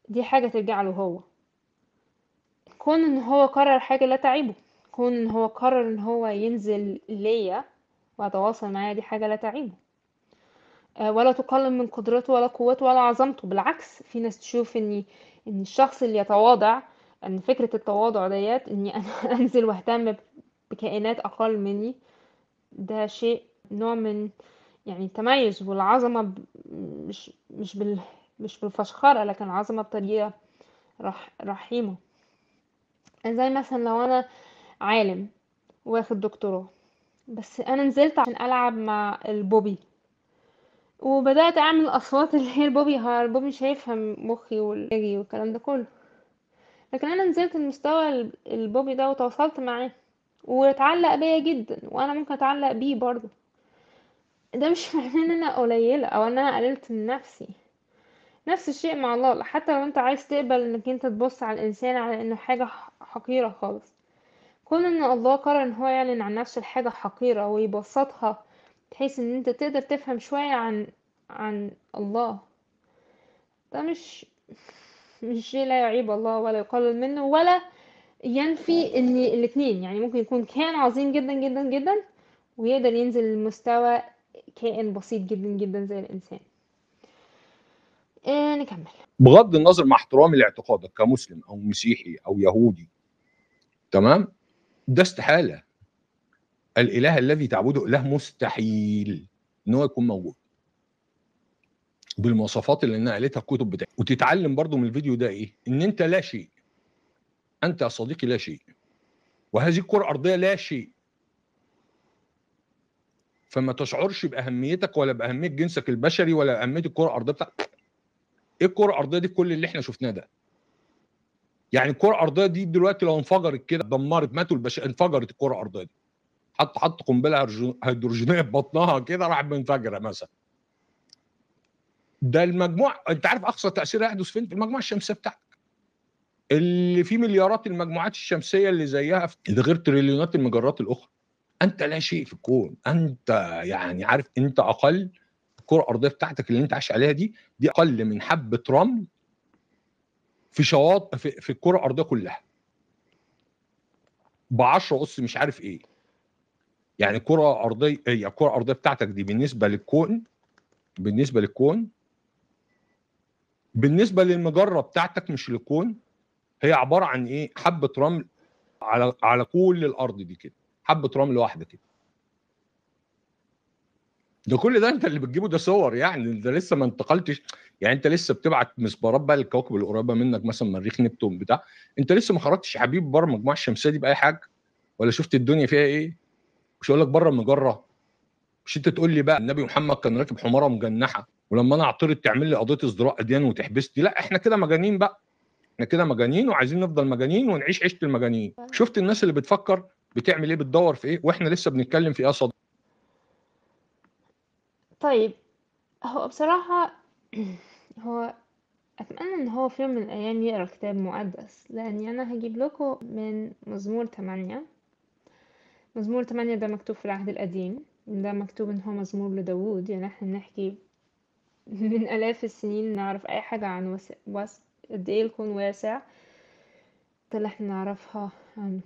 دي حاجة ترجع له هو. كون ان هو قرر حاجة لا تعيبه، كون ان هو قرر ان هو ينزل ليا ويتواصل معايا، دي حاجة لا تعيبه. ولا تقلل من قدرته ولا قوته ولا عظمته. بالعكس، في ناس تشوف ان الشخص اللي يتواضع، ان فكرة التواضع ديت اني انا انزل واهتم بكائنات اقل مني، ده شيء نوع من يعني التميز والعظمة، مش بالفشخرة، لكن العظمة بطريقة رحيمة. زي مثلا لو انا عالم واخد دكتوراه، بس انا نزلت عشان العب مع البوبي وبدأت اعمل اصوات اللي هي البوبي، ها البوبي مش هيفهم مخي والجي والكلام ده كله. لكن انا نزلت المستوى البوبي ده وتواصلت معاه واتعلق بيا جدا، وانا ممكن اتعلق بيه برضه. ده مش معناه ان انا قليلة او ان انا قللت من نفسي. نفس الشيء مع الله. حتى لو انت عايز تقبل انك انت تبص على الانسان على انه حاجة حقيرة خالص، كون ان الله قرر ان هو يعلن عن نفسه الحاجة حقيرة ويبسطها بحيث ان انت تقدر تفهم شوية عن الله، ده مش شيء لا يعيب الله ولا يقلل منه ولا ينفي ان الاتنين. يعني ممكن يكون كائن عظيم جدا جدا جدا ويقدر ينزل لمستوى كائن بسيط جدا جدا زي الانسان. نكمل. بغض النظر مع احترامي لاعتقادك كمسلم او مسيحي او يهودي، تمام، ده استحاله. الاله الذي تعبده اله مستحيل ان هو يكون موجود بالمواصفات اللي نقلتها الكتب بتاعتي. وتتعلم برضو من الفيديو ده ايه؟ ان انت لا شيء. انت يا صديقي لا شيء، وهذه الكره الارضيه لا شيء. فما تشعرش باهميتك ولا باهميه جنسك البشري ولا اهميه الكره الارضيه بتاعتك. ايه الكره الارضيه دي؟ كل اللي احنا شفناه ده. يعني الكره الارضيه دي دلوقتي لو انفجرت كده، دمرت، ماتوا البشر، انفجرت الكره الارضيه دي، حط قنبله هيدروجينيه في بطنها كده، راح منفجره مثلا. ده المجموع، انت عارف اقصى تاثير يحدث فين؟ في المجموعه الشمسيه بتاعتك اللي فيه مليارات المجموعات الشمسيه اللي زيها، ده غير تريليونات المجرات الاخرى. انت لا شيء في الكون. انت يعني عارف، انت اقل. الكره الارضيه بتاعتك اللي انت عايش عليها دي اقل من حبه رمل في شواطئ في الكره الارضيه كلها ب 10 اس مش عارف ايه. يعني الكره الارضيه، هي الكره الارضيه بتاعتك دي بالنسبه للكون، بالنسبه للمجره بتاعتك مش للكون، هي عباره عن ايه؟ حبه رمل على كل الارض دي كده، حبه رمل واحده كده. ده كل ده انت اللي بتجيبه، ده صور يعني، ده لسه ما انتقلتش. يعني انت لسه بتبعت مسبارات بقى للكواكب القريبه منك، مثلا مريخ نبتون بتاع. انت لسه ما خرجتش يا حبيبي بره المجموعه الشمسيه دي باي حاجه، ولا شفت الدنيا فيها ايه. مش هقول لك بره المجره. مش انت تقول لي بقى النبي محمد كان راكب حماره مجنحه، ولما انا اعترض تعمل لي قضيه ازدراء اديان وتحبسني؟ لا احنا كده مجانين بقى، احنا كده مجانين وعايزين نفضل مجانين ونعيش عيشه المجانين. شفت الناس اللي بتفكر بتعمل ايه، بتدور في ايه، واحنا لسه بنتكلم في ايه صدق. طيب، هو بصراحة هو أتمنى إن هو في يوم من الأيام يقرأ كتاب مقدس، لأني أنا هجيب لكم من مزمور 8. مزمور 8 ده مكتوب في العهد القديم، ده مكتوب إن هو مزمور لداوود. يعني احنا بنحكي من آلاف السنين نعرف أي حاجة عن قد إيه الكون واسع، ده اللي احنا نعرفها عنه.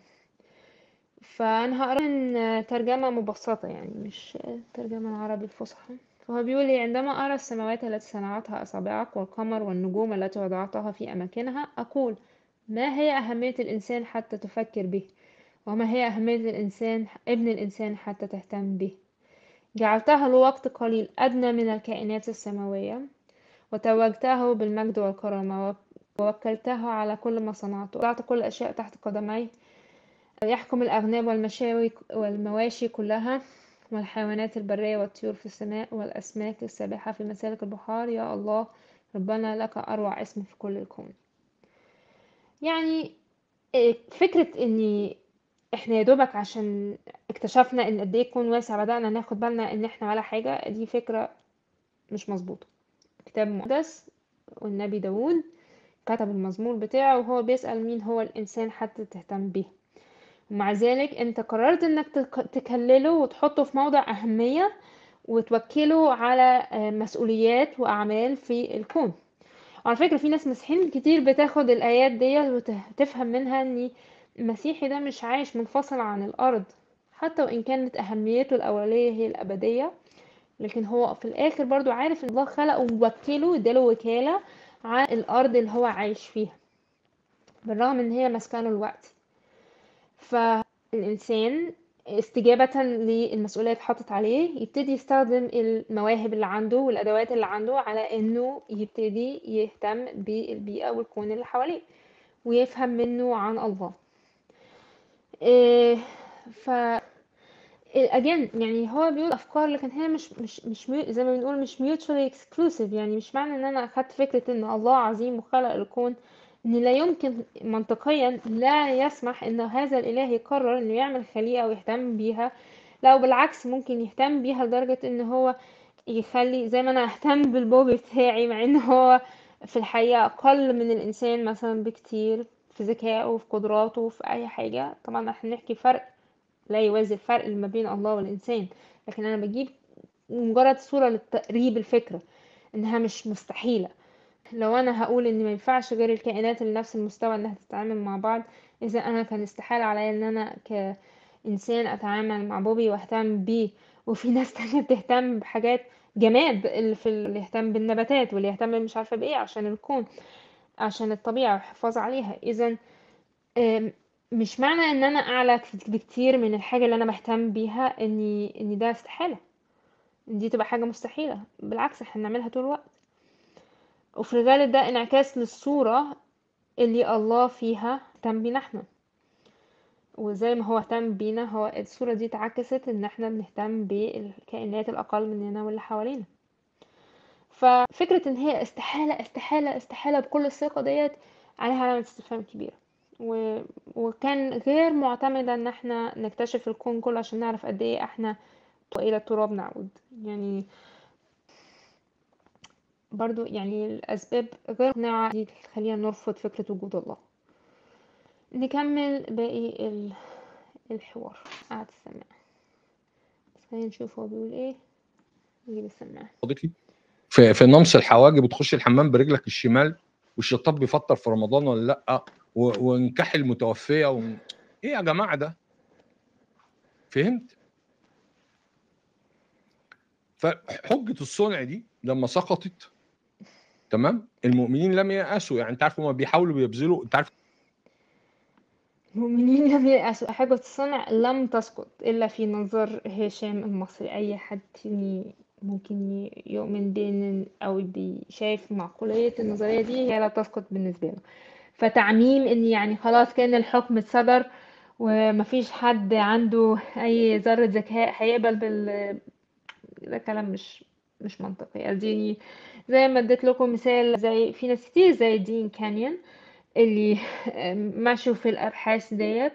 فأنا هقرأ من ترجمة مبسطة، يعني مش ترجمة العربي الفصحى. فهو بيقول لي: عندما أرى السماوات التي صنعتها أصابعك والقمر والنجوم التي وضعتها في أماكنها، أقول: ما هي أهمية الإنسان حتى تفكر به؟ وما هي أهمية ابن الإنسان حتى تهتم به؟ جعلته لوقت قليل أدنى من الكائنات السماوية، وتوجته بالمجد والكرامة، ووكلته على كل ما صنعته، وضعت كل الأشياء تحت قدميه، يحكم الأغنام والمواشي كلها، والحيوانات البرية والطيور في السماء، والأسماك السابحة في مسالك البحار. يا الله ربنا، لك أروع اسم في كل الكون. يعني فكرة إني احنا يا دوبك عشان اكتشفنا ان قد ايه الكون واسع بدأنا ناخد بالنا ان احنا ولا حاجة، دي فكرة مش مظبوطة. كتاب مقدس والنبي داود كتب المزمور بتاعه وهو بيسأل مين هو الإنسان حتى تهتم به، ومع ذلك انت قررت انك تكلله وتحطه في موضع أهمية وتوكله على مسؤوليات وأعمال في الكون. وعلى فكرة في ناس مسيحيين كتير بتاخد الآيات دي وتفهم منها ان المسيحي ده مش عايش منفصل عن الأرض، حتى وإن كانت أهميته الأولية هي الأبدية، لكن هو في الآخر برضو عارف ان الله خلقه ووكله اداله وكالة عن الأرض اللي هو عايش فيها، بالرغم ان هي مسكنه الوقتي. فالإنسان استجابة للمسؤولية اللي اتحطت عليه يبتدي يستخدم المواهب اللي عنده والأدوات اللي عنده على إنه يبتدي يهتم بالبيئة والكون اللي حواليه ويفهم منه عن الله. إيه ف again يعني هو بيقول أفكار، لكن هي مش زي ما بنقول مش mutually exclusive. يعني مش معنى إن أنا أخدت فكرة إن الله عظيم وخلق الكون إن لا يمكن منطقيا لا يسمح إن هذا الإله يقرر إنه يعمل خليقة ويهتم بيها. لا، بالعكس ممكن يهتم بيها لدرجة إن هو يخلي زي ما أنا أهتم بالبوبي بتاعي، مع إن هو في الحقيقة أقل من الإنسان مثلا بكتير في ذكائه وفي قدراته وفي أي حاجة. طبعا احنا نحكي فرق لا يوازي الفرق اللي ما بين الله والإنسان، لكن أنا بجيب مجرد صورة لتقريب الفكرة إنها مش مستحيلة. لو أنا هقول إن ما ينفعش غير الكائنات اللي نفس المستوى إنها تتعامل مع بعض، إذا أنا كان استحالة عليا إن أنا كإنسان أتعامل مع بوبي وأهتم بيه، وفي ناس تانية بتهتم بحاجات جماد، اللي يهتم بالنباتات واللي يهتم مش عارفة بإيه عشان الكون، عشان الطبيعة والحفاظ عليها. إذا مش معنى ان انا اعلى بكتير من الحاجة اللي انا بهتم بيها ان ده استحالة، ان دي تبقى حاجة مستحيلة. بالعكس احنا بنعملها طول الوقت، وفي الغالب ده انعكاس للصورة اللي الله فيها اهتم بينا احنا. وزي ما هو اهتم بينا، هو الصورة دي اتعكست ان احنا بنهتم بالكائنات الاقل مننا واللي حوالينا. ففكرة ان هي استحالة استحالة استحالة بكل الثقة ديت عليها علامة استفهام كبيرة. وكان غير معتمدة ان احنا نكتشف الكون كله عشان نعرف قد ايه احنا والى التراب نعود. يعني برضو يعني الاسباب غير مقنعة دي تخلينا نرفض فكرة وجود الله. نكمل باقي الحوار. قاعد السماعة، بس خلينا نشوف هو بيقول ايه. نجيب السماعة. صديقي في نمص الحواجب وتخش الحمام برجلك الشمال، والشطاب بيفطر في رمضان ولا لا، ونكح المتوفيه ايه يا جماعه ده؟ فهمت؟ فحجه الصنع دي لما سقطت، تمام، المؤمنين لم ييأسوا. يعني انت عارف هم بيحاولوا بيبذلوا، انت عارف المؤمنين لم ييأسوا. حاجة الصنع لم تسقط إلا في نظر هشام المصري. أي حد ممكن يؤمن بان او شايف معقولية النظرية دي هي لا تسقط بالنسبة له. فتعميم ان يعني خلاص كان الحكم اتصدر ومفيش حد عنده اي ذرة ذكاء هيقبل ده كلام مش منطقي. اديني زي ما اديت لكم مثال، زي في ناس كتير زي دين كانيون اللي مشوا في الابحاث ديت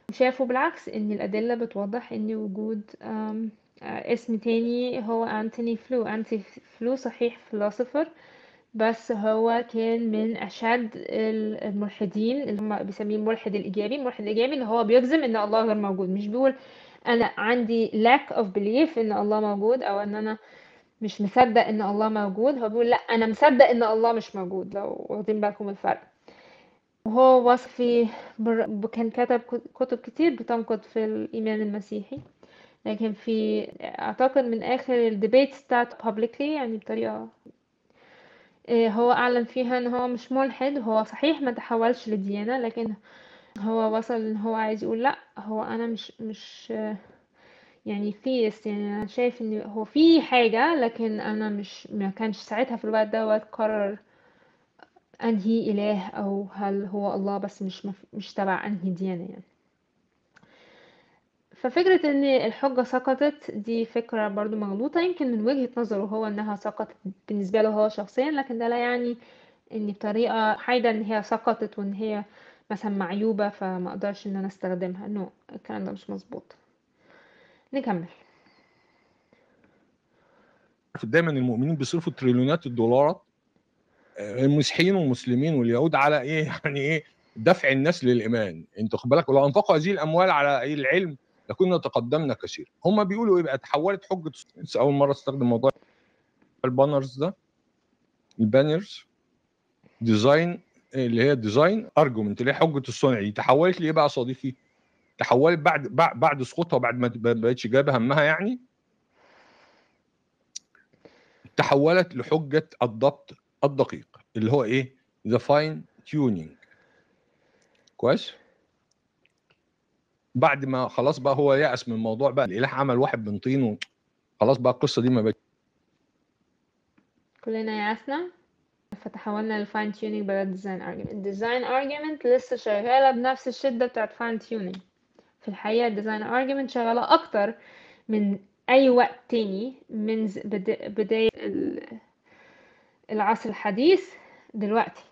وشافوا بالعكس ان الادله بتوضح ان وجود اسم تاني هو أنتوني فلو صحيح فلسفر، بس هو كان من أشد الملحدين اللي هم بيسميه الملحد الإيجابي. الملحد الإيجابي اللي هو بيجزم إن الله غير موجود، مش بيقول أنا عندي lack of belief إن الله موجود أو إن أنا مش مصدق إن الله موجود، هو بيقول لأ أنا مصدق إن الله مش موجود. لو واخدين بالكم الفرق. وهو وصفي كان كتب كتب كتير بتنقد في الإيمان المسيحي، لكن أعتقد من آخر الديبيتس بتاعته publicly يعني بطريقة هو أعلن فيها إن هو مش ملحد. هو صحيح ما تحولش لديانة، لكن هو وصل إن هو عايز يقول لأ، هو أنا مش يعني ثيست، يعني أنا شايف إن هو في حاجة، لكن أنا ما كانش ساعتها في الوقت دوت قرر أنهي إله أو هل هو الله، بس مش تبع أنهي ديانة يعني. ففكرة ان الحجة سقطت دي فكرة برضو مغلوطة، يمكن من وجهة نظره هو انها سقطت بالنسبة له هو شخصيا، لكن ده لا يعني ان بطريقة حايدة ان هي سقطت وان هي مثلا معيوبة فما اقدرش ان انا استخدمها. نو، الكلام ده مش مظبوط. نكمل. دايما المؤمنين بيصرفوا تريليونات الدولارات، المسيحيين والمسلمين واليهود، على ايه يعني ايه دفع الناس للايمان. انت خد بالك، ولو انفقوا هذه الاموال على ايه العلم لكنا تقدمنا كثيرا. هم بيقولوا يبقى تحولت حجه. اول مره استخدم موضوع البانرز ده، البانرز ديزاين، اللي هي ديزاين ارجومنت، اللي هي حجه الصنع دي تحولت لايه بقى يا صديقي؟ تحولت بعد سقوطها وبعد ما بقتش جايبه همها يعني، تحولت لحجه الضبط الدقيق اللي هو ايه؟ ذا فاين تيونينج. كويس. بعد ما خلاص بقى هو يأس من الموضوع، بقى الاله عمل واحد من طين وخلاص بقى القصه دي ما بقتش. كلنا يأسنا فتحولنا للفاين تيونينج بدل الديزاين ارجيومنت. الديزاين ارجيومنت لسه شغالة بنفس الشدة بتاعت فاين تيونينج. في الحقيقة الديزاين ارجيومنت شغالة اكتر من اي وقت تاني من بداية العصر الحديث دلوقتي،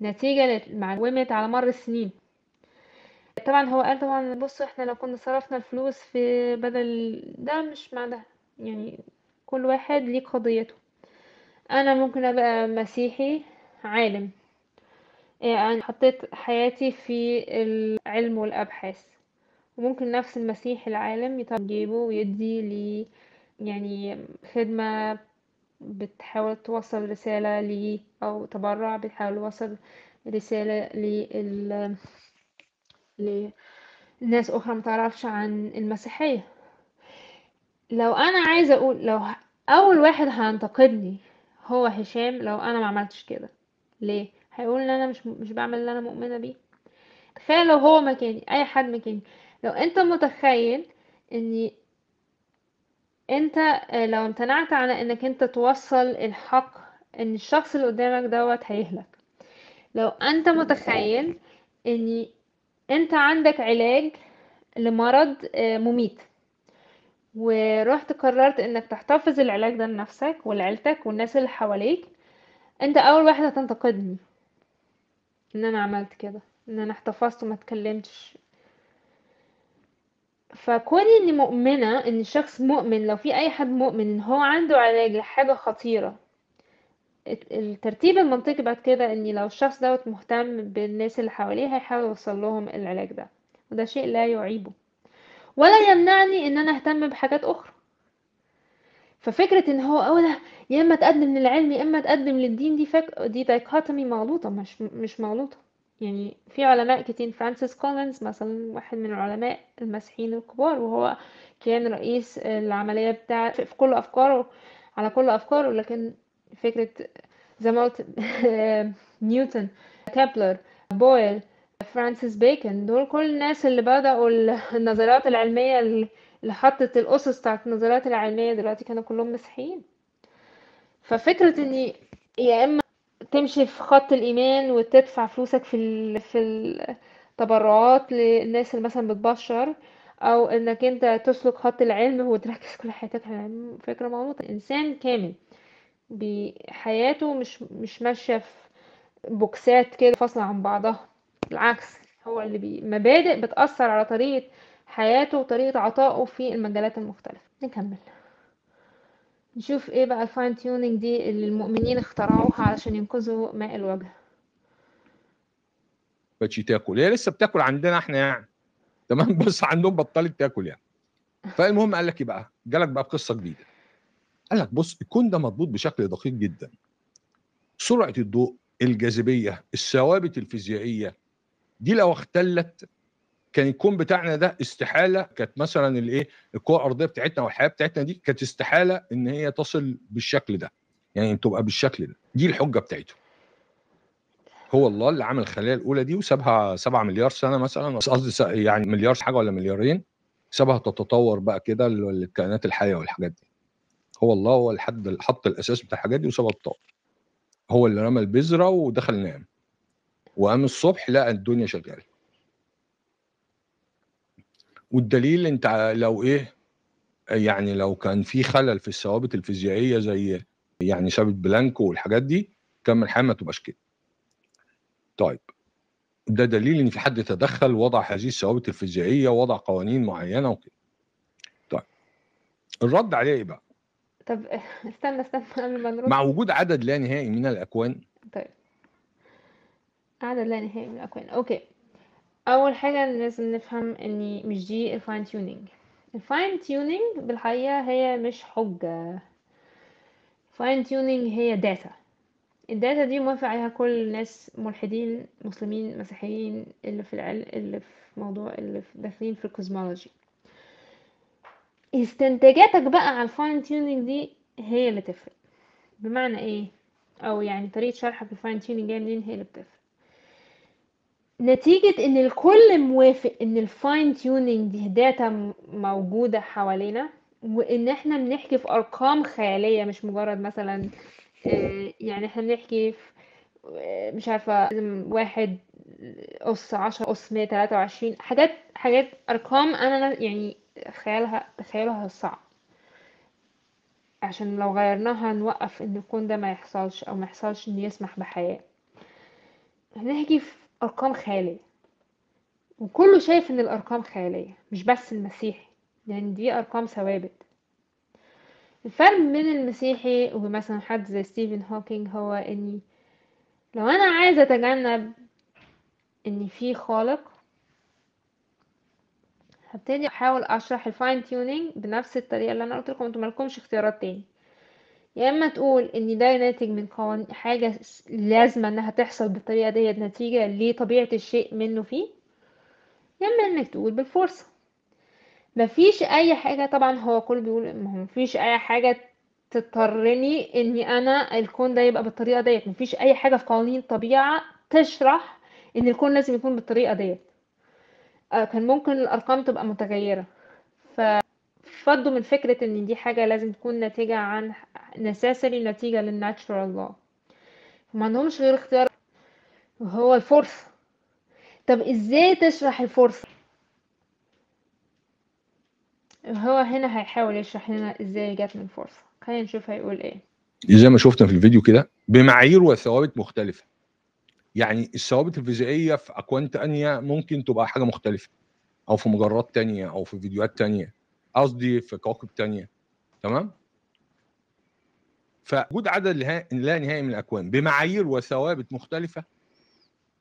نتيجة لمعلومات على مر السنين. طبعا هو قال طبعا بصوا احنا لو كنا صرفنا الفلوس في بدل ده مش مع ده، يعني كل واحد ليه قضيته. انا ممكن ابقى مسيحي عالم، يعني حطيت حياتي في العلم والابحاث، وممكن نفس المسيح العالم يطلع جيبه ويدي لي يعني خدمة بتحاول توصل رسالة لي، أو تبرع بتحاول توصل رسالة لناس أخرى متعرفش عن المسيحية. لو أنا عايزة أقول، لو أول واحد هينتقدني هو هشام لو أنا ما عملتش كده، ليه؟ هيقول ان انا مش بعمل اللي انا مؤمنة بيه. تخيل لو هو مكاني، اي حد مكاني، لو انت متخيل ان انت لو امتنعت على انك انت توصل الحق ان الشخص اللي قدامك دوت هيهلك، لو انت متخيل ان انت عندك علاج لمرض مميت ورحت قررت انك تحتفظ العلاج ده لنفسك ولعيلتك والناس اللي حواليك، انت اول واحد هتنتقدني ان انا عملت كده، ان انا احتفظت وما اتكلمتش. فكوني اني مؤمنة ان الشخص مؤمن، لو في اي حد مؤمن ان هو عنده علاج لحاجة خطيرة، الترتيب المنطقي بعد كده ان لو الشخص دوت مهتم بالناس اللي حواليه هيحاول يوصل لهم العلاج ده، وده شيء لا يعيبه ولا يمنعني ان انا اهتم بحاجات اخرى. ففكرة ان هو اولا يا اما تقدم للعلم يا اما تقدم للدين، دي دايكوتومي مغلوطة، مش مغلوطة. يعني في علماء كتير، فرانسيس كولينز مثلا واحد من العلماء المسيحيين الكبار، وهو كان رئيس العملية بتاع في كل أفكاره، على كل أفكاره. لكن فكرة زي ما قلت نيوتن، كابلر، بويل، فرانسيس بيكن، دول كل الناس اللي بدأوا النظريات العلمية اللي حطت الاسس بتاعت النظريات العلميه دلوقتي كانوا كلهم مسيحيين. ففكره اني يا اما تمشي في خط الايمان وتدفع فلوسك في التبرعات للناس اللي مثلا بتبشر، او انك انت تسلك خط العلم وتركز كل حياتك على العلم، فكره مغلوطه. انسان كامل بحياته مش ماشيه في بوكسات كده فاصله عن بعضها، بالعكس هو اللي مبادئ بتأثر على طريقة حياته وطريقة عطائه في المجالات المختلفة. نكمل نشوف ايه بقى الفاين تيونينج دي اللي المؤمنين اخترعوها علشان ينقذوا ماء الوجه. بقتش تاكل، هي لسه بتاكل عندنا احنا يعني، تمام، بس عندهم بطلت تاكل يعني. فالمهم قال لك ايه بقى؟ جالك بقى بقصه جديده. قال لك بص، الكون ده مربوط بشكل دقيق جدا. سرعه الضوء، الجاذبيه، الثوابت الفيزيائيه دي لو اختلت كان الكون بتاعنا ده استحاله، كانت مثلا الايه الكره الارضيه بتاعتنا والحياه بتاعتنا دي كانت استحاله ان هي تصل بالشكل ده، يعني تبقى بالشكل ده. دي الحجه بتاعته. هو الله اللي عمل الخليه الاولى دي وسابها 7 مليار سنه مثلا، بس قصدي يعني مليار حاجه ولا مليارين، سابها تتطور بقى كده للكائنات الحيه والحاجات دي. هو الله هو اللي حط الاساس بتاع الحاجات دي وسابها تطور. هو اللي رمى البذره ودخل نام، وقام الصبح لقى الدنيا شغاله. والدليل انت لو ايه، يعني لو كان في خلل في الثوابت الفيزيائيه زي يعني ثابت بلانك والحاجات دي، كان الحياه ما تبقاش كده. طيب، ده دليل ان في حد تدخل وضع هذه الثوابت الفيزيائيه ووضع قوانين معينه وكده. طيب، الرد عليه ايه بقى؟ طب استنى قبل ما نرد. مع وجود عدد لا نهائي من الاكوان. طيب، عدد لا نهائي من الاكوان، اوكي. اول حاجه لازم نفهم ان مش دي الفاين تيونينج. الفاين تيونينج بالحقيقه هي مش حجه. فاين تيونينج هي داتا. الداتا دي موافق عليها كل الناس، ملحدين مسلمين مسيحيين، اللي في العلم، اللي في موضوع، اللي داخلين في الكوزمولوجي. استنتاجاتك بقى على الفاين تيونينج دي هي اللي تفرق. بمعنى ايه؟ او يعني طريقه شرحك الفاين تيونينج جايه منين هي اللي بتفرق. نتيجة ان الكل موافق ان الفاين تيونينج دي داتا موجودة حوالينا، وان احنا بنحكي في ارقام خيالية مش مجرد مثلا يعني احنا بنحكي في مش عارفة واحد أس 10 أس 123، حاجات أرقام أنا يعني تخيلها صعب. عشان لو غيرناها نوقف إن الكون ده ما يحصلش، أو ما يحصلش إن يسمح بحياة. هنحكي في أرقام خيالية، وكله شايف ان الارقام خيالية، مش بس المسيحي، لان دي ارقام ثوابت. الفرق بين المسيحي ومثلا حد زي ستيفن هوكينج هو اني لو انا عايزة اتجنب ان في خالق، هبتدي احاول اشرح الفاين تيونينج بنفس الطريقة اللي انا قلت لكم. انتوا مالكمش اختيارات تاني. يا اما تقول ان ده ناتج من قوانين، حاجة لازمة انها تحصل بالطريقة دي نتيجة لطبيعة الشيء منه فيه، يا اما انك تقول بالفرصة. مفيش اي حاجة، طبعا هو كل بيقول ما هو مفيش اي حاجة تضطرني اني انا الكون ده يبقى بالطريقة ديت. مفيش اي حاجة في قوانين الطبيعة تشرح ان الكون لازم يكون بالطريقة ديت. كان ممكن الارقام تبقى متغيرة. ففضوا من فكرة ان دي حاجة لازم تكون ناتجة عن necessary، نتيجة للناتشورال law. فما عندهمش غير اختيار، وهو الفرصة. طب ازاي تشرح الفرصة؟ هو هنا هيحاول يشرح لنا ازاي جت من فرصة. خلينا نشوف هيقول ايه. زي ما شفنا في الفيديو كده، بمعايير وثوابت مختلفه. يعني الثوابت الفيزيائيه في اكوان تانية ممكن تبقى حاجه مختلفه، او في مجرات تانية، او في فيديوهات تانية، قصدي في كواكب تانية. تمام. فوجود عدد لا نهائي من الاكوان بمعايير وثوابت مختلفه،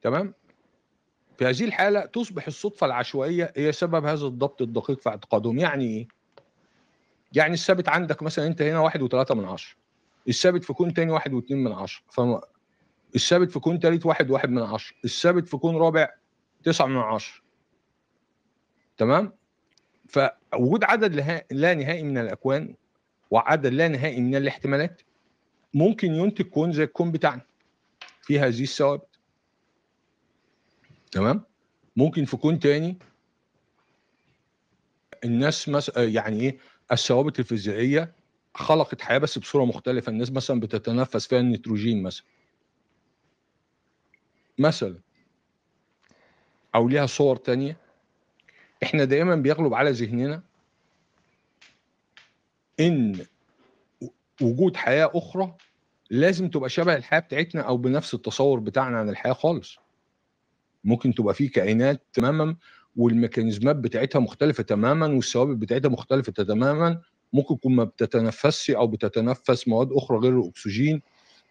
تمام، في هذه الحاله تصبح الصدفه العشوائيه هي سبب هذا الضبط الدقيق في اعتقادهم. يعني ايه؟ يعني الثابت عندك مثلا انت هنا 1.3، الثابت في كون تاني 1.2، الثابت في كون تالت 1.1، الثابت في كون رابع 9. تمام. فوجود عدد لا نهائي من الاكوان وعدد لا نهائي من الاحتمالات ممكن ينتج كون زي الكون بتاعنا في هذه الثوابت. تمام. ممكن في كون تاني الناس مثلا يعني ايه، الثوابت الفيزيائيه خلقت حياه بس بصوره مختلفه. الناس مثلا بتتنفس فيها النيتروجين مثلا او ليها صور تانية. احنا دائما بيغلب على ذهننا ان وجود حياه اخرى لازم تبقى شبه الحياه بتاعتنا او بنفس التصور بتاعنا عن الحياه خالص. ممكن تبقى في كائنات تماما والميكانيزمات بتاعتها مختلفه تماما والثوابت بتاعتها مختلفه تماما. ممكن تكون ما بتتنفسش او بتتنفس مواد اخرى غير الاكسجين،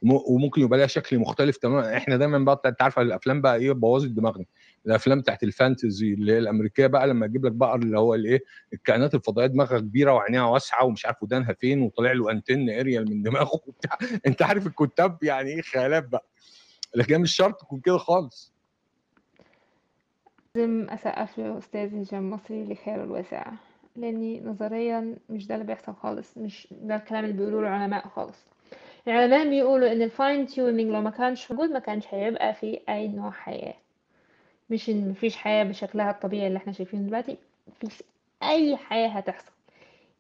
وممكن يبقى لها شكل مختلف تماما. احنا دايما بقى انت عارف الافلام بقى ايه بوظت دماغنا. الافلام بتاعت الفانتزي اللي هي الامريكيه بقى لما تجيب لك بقى اللي هو الايه، الكائنات الفضائيه دماغها كبيره وعينيها واسعه ومش عارف ودانها فين وطالع له انتن اريال من دماغه وبتاع. انت عارف الكتاب يعني ايه خيالات بقى، لكن مش شرط تكون كده خالص. لازم أسقف لأستاذ هشام مصري لخياله الواسع، لأني نظريا مش ده اللي بيحصل خالص، مش ده الكلام اللي بيقولوه العلماء خالص. العلماء بيقولوا إن الفاين تيونينج لو ما كانش موجود ما كانش هيبقى في أي نوع حياة. مش إن مفيش حياة بشكلها الطبيعي اللي احنا شايفينه دلوقتي، مفيش أي حياة هتحصل.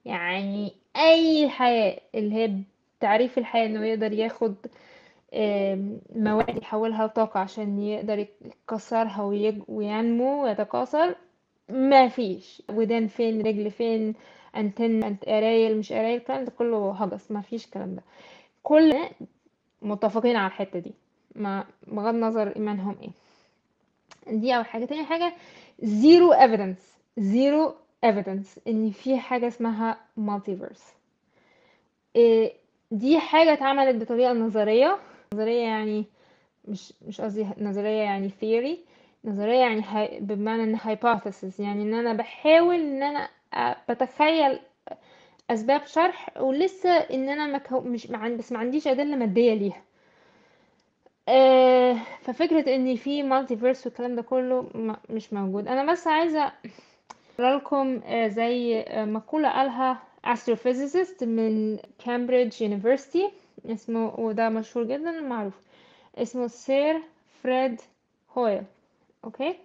يعني أي حياة اللي هي تعريف الحياة إنه يقدر ياخد مواد يحولها لطاقة عشان يقدر يكسرها وينمو ويتكاثر. ما فيش ودان فين، رجل فين، انتن قرايل مش قرايل، الكلام ده كله هجس، ما فيش الكلام ده. كلنا متفقين على الحتة دي، ما بغض النظر ايمانهم ايه. دي اول حاجة. تاني حاجة، zero evidence zero evidence ان في حاجة اسمها multiverse. إيه، دي حاجة اتعملت بطريقة نظرية يعني مش قصدي نظرية يعني theory. نظرية يعني بمعنى ان hypothesis، يعني ان انا بحاول ان انا بتخيل اسباب شرح، ولسه ان انا مش بس ما عنديش ادلة مادية ليها. ففكرة ان في multiverse والكلام ده كله مش موجود. انا بس عايزة اقرا لكم زي مقولة قالها astrophysicist من كامبريدج يونيفرسيتي، اسمه وده مشهور جدا معروف، اسمه سير فريد هويل. اوكي،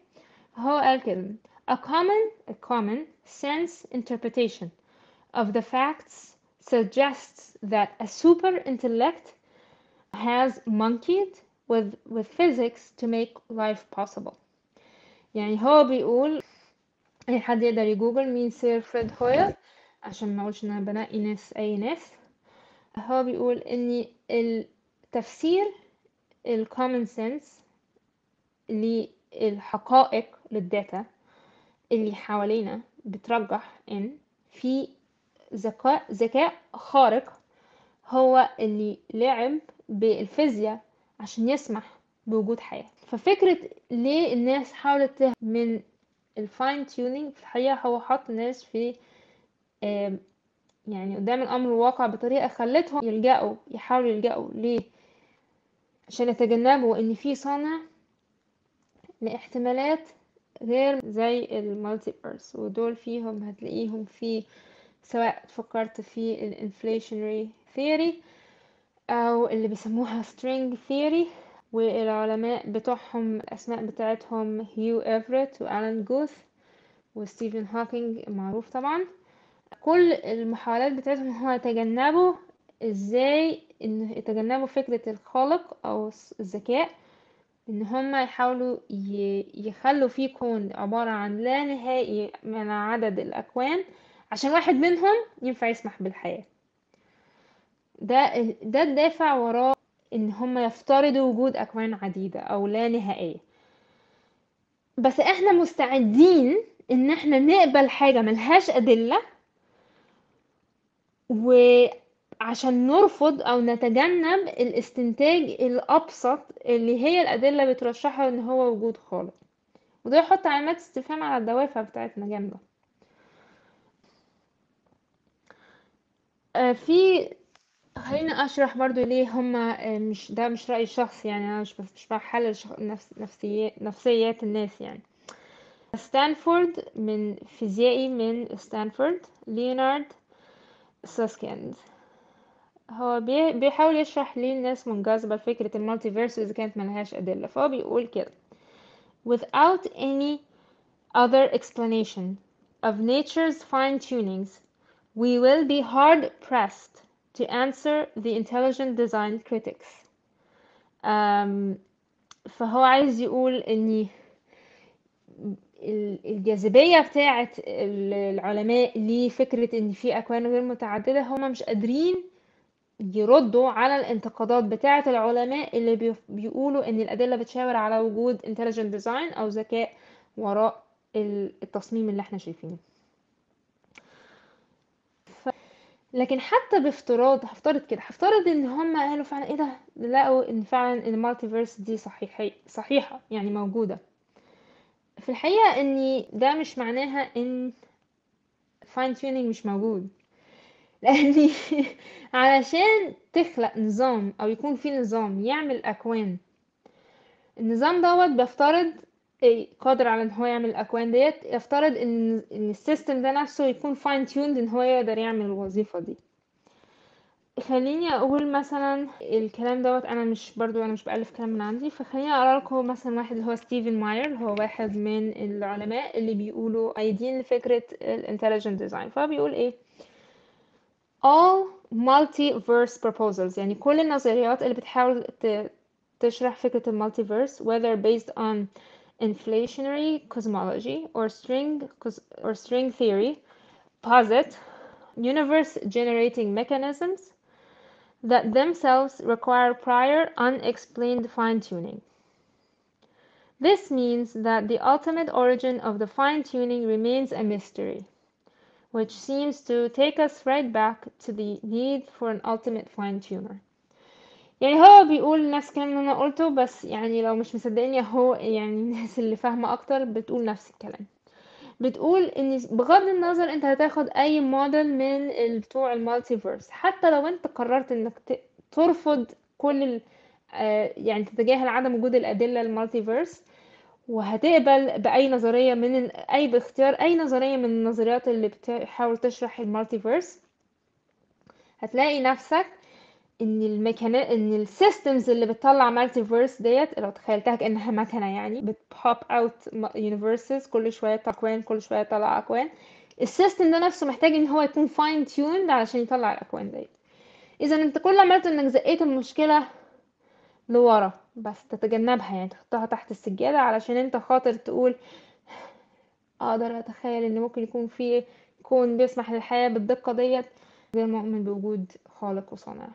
هو قال كده: a common sense interpretation of the facts suggests that a super intellect has monkeyed with physics to make life possible. يعني هو بيقول، اي حد يقدر يجوجل مين سير فريد هويل عشان ما اقولش ان انا بنقي اي ناس. هو بيقول ان التفسير الكومن سنس للحقائق للداتا اللي حوالينا بترجح ان في ذكاء خارق هو اللي لعب بالفيزياء عشان يسمح بوجود حياة. ففكرة ليه الناس حاولت من الفاين تيونينج، في الحقيقة هو حط الناس في يعني قدام الأمر الواقع بطريقة خلتهم يحاولوا يلجأوا ليه عشان يتجنبوا ان في صانع لاحتمالات غير زي المالتيفيرس. ودول فيهم هتلاقيهم في، سواء فكرت في الانفليشنري ثيوري او اللي بيسموها string theory، والعلماء بتوعهم الاسماء بتاعتهم هيو ايفريت والان جوث وستيفن هوكينج معروف طبعا. كل المحاولات بتاعتهم هو يتجنبوا فكرة الخالق او الذكاء، ان هما يحاولوا يخلوا فيه كون عبارة عن لا نهائي من عدد الاكوان عشان واحد منهم ينفع يسمح بالحياة. ده الدافع وراء ان هما يفترضوا وجود اكوان عديدة او لا نهائية. بس احنا مستعدين ان احنا نقبل حاجة ملهاش ادلة، وعشان نرفض او نتجنب الاستنتاج الابسط اللي هي الادلة بترشحه ان هو وجود خالق. وده يحط علامات استفهام على الدوافع بتاعتنا جامدة. في خليني اشرح برضو ليه هما مش رأي شخص، يعني انا مش بحلل نفسيات الناس يعني. ستانفورد من فيزيائي من ستانفورد ليونارد ساسكيند، هو بيحاول يشرح ليه الناس منجذبة لفكرة المالتيفيرس إذا كانت ملهاش أدلة. فهو بيقول كده: without any other explanation of nature's fine-tunings, we will be hard-pressed to answer the intelligent design critics. فهو عايز يقول إن الجاذبية بتاعة العلماء لفكرة إن في أكوان غير متعددة هما مش قادرين يردوا على الانتقادات بتاعة العلماء اللي بيقولوا إن الأدلة بتشاور على وجود intelligent design أو ذكاء وراء التصميم اللي احنا شايفينه. لكن حتى هفترض كده، هفترض ان هم قالوا فعلا ايه ده، لقوا ان فعلا المالتيفيرس دي صحيحة يعني موجودة. في الحقيقة ان ده مش معناها ان fine tuning مش موجود، لان علشان تخلق نظام او يكون في نظام يعمل اكوان، النظام دوت بيفترض قادر على ان هو يعمل الاكوان ديت، يفترض ان السيستم ده نفسه يكون fine tuned ان هو يقدر يعمل الوظيفة دي. خليني اقول مثلا الكلام دوت، انا مش بألف كلام من عندي، فخليني اقرا لكم مثلا واحد اللي هو ستيفن ماير، هو واحد من العلماء اللي بيقولوا ايدين لفكرة الانتليجنت ديزاين. فبيقول ايه: all multiverse proposals، يعني كل النظريات اللي بتحاول تشرح فكرة المالتيفيرس whether based on inflationary cosmology or string theory posit universe generating mechanisms that themselves require prior unexplained fine-tuning. This means that the ultimate origin of the fine-tuning remains a mystery, which seems to take us right back to the need for an ultimate fine-tuner. يعني هو بيقول نفس الكلام اللي انا قلته، بس يعني لو مش مصدقني اهو، يعني الناس اللي فاهمة اكتر بتقول نفس الكلام. بتقول ان بغض النظر انت هتاخد اي موديل من بتوع المالتيفيرس، حتى لو انت قررت انك ترفض كل يعني تتجاهل عدم وجود الادله المالتيفيرس، وهتقبل باي نظريه باختيار اي نظريه من النظريات اللي بتحاول تشرح المالتيفيرس، هتلاقي نفسك ان ان السيستمز اللي بتطلع مالتيفيرس ديت، لو تخيلتها كانها مكنه يعني بتبوب اوت يونيفرسز، كل شويه تطلع اكوان، كل شويه تطلع اكوان. السيستم ده نفسه محتاج ان هو يكون فاين تيوند علشان يطلع الاكوان ديت. اذا انت كل عملته انك زقيت المشكله لورا بس تتجنبها، يعني تحطها تحت السجاده علشان انت خاطر تقول اقدر اتخيل ان ممكن يكون في كون بيسمح للحياه بالدقه ديت، غير مؤمن بوجود خالق وصانع.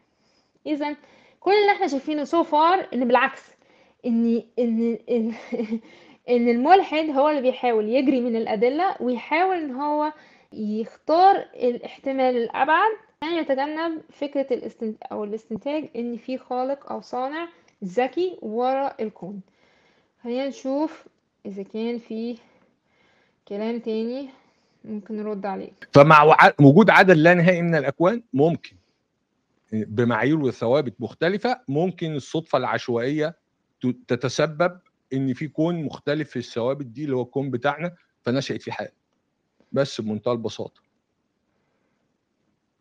اذا كل اللي احنا شايفينه سو فار ان بالعكس، ان ان الملحد هو اللي بيحاول يجري من الادله ويحاول ان هو يختار الاحتمال الابعد عشان يتجنب فكره الاستنتاج ان في خالق او صانع ذكي وراء الكون. خلينا نشوف اذا كان في كلام تاني ممكن نرد عليه. فمع وجود عدد لا نهائي من الاكوان، ممكن بمعايير وثوابت مختلفه، ممكن الصدفه العشوائيه تتسبب ان في كون مختلف في الثوابت دي اللي هو الكون بتاعنا، فنشأت فيه حاجه، بس بمنتهى البساطه.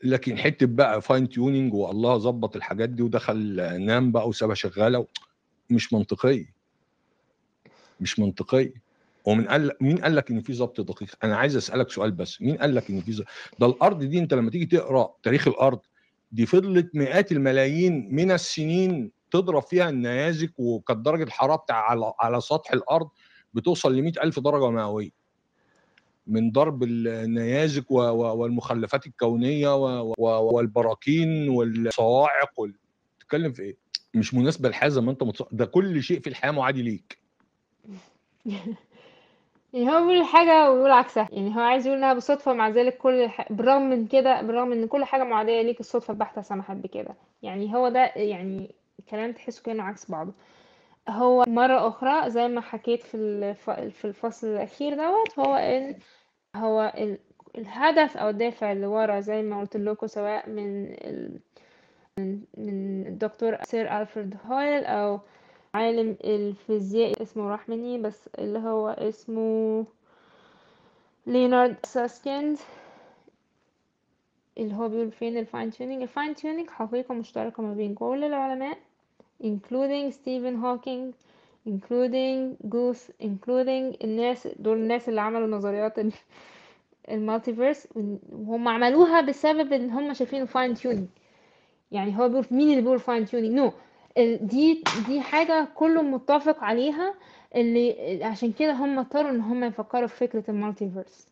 لكن حته بقى فاين تيوننج والله ظبط الحاجات دي ودخل نام بقى وسابها شغاله، مش منطقيه، مش منطقيه. مين قال لك ان في ضبط دقيق؟ انا عايز اسالك سؤال بس، مين قال لك ان في ده الارض دي، انت لما تيجي تقرا تاريخ الارض دي فضلت مئات الملايين من السنين تضرب فيها النيازك، وكانت درجه الحراره بتاع على سطح الارض بتوصل ل 100,000 درجه مئويه من ضرب النيازك والمخلفات الكونيه والبراكين والصواعق تتكلم في ايه؟ مش مناسبه للحياه زي ما انت ده كل شيء في الحياه معادي ليك. يعني هو بيقول حاجة ويقول عكسها، يعني هو عايز يقول انها بالصدفة، مع ذلك بالرغم من كده، بالرغم ان كل حاجة معادية ليك، الصدفة البحتة سمحت بكده. يعني هو ده يعني كلام تحسه كأنه عكس بعضه. هو مرة أخرى زي ما حكيت في الفصل الأخير دوت، هو إن هو الهدف أو الدافع اللي ورا، زي ما قلت لكم، سواء من الدكتور سير ألفريد هويل أو عالم الفيزياء اسمه راح مني، بس اللي هو اسمه ليونارد ساسكيند، اللي هو بيقول فين الفاين تيونينج حقيقة مشتركة ما بين كل العلماء including ستيفن هوكينج including جوث including الناس اللي عملوا نظريات المالتيفيرس، وهم عملوها بسبب ان هم شايفينه فاين تيونينج. يعني هو بيقول مين اللي بيقول فاين تيونينج؟ نو، دي حاجة كله متفق عليها، اللي عشان كده هم اضطروا ان هم يفكروا في فكرة المالتيفيرس،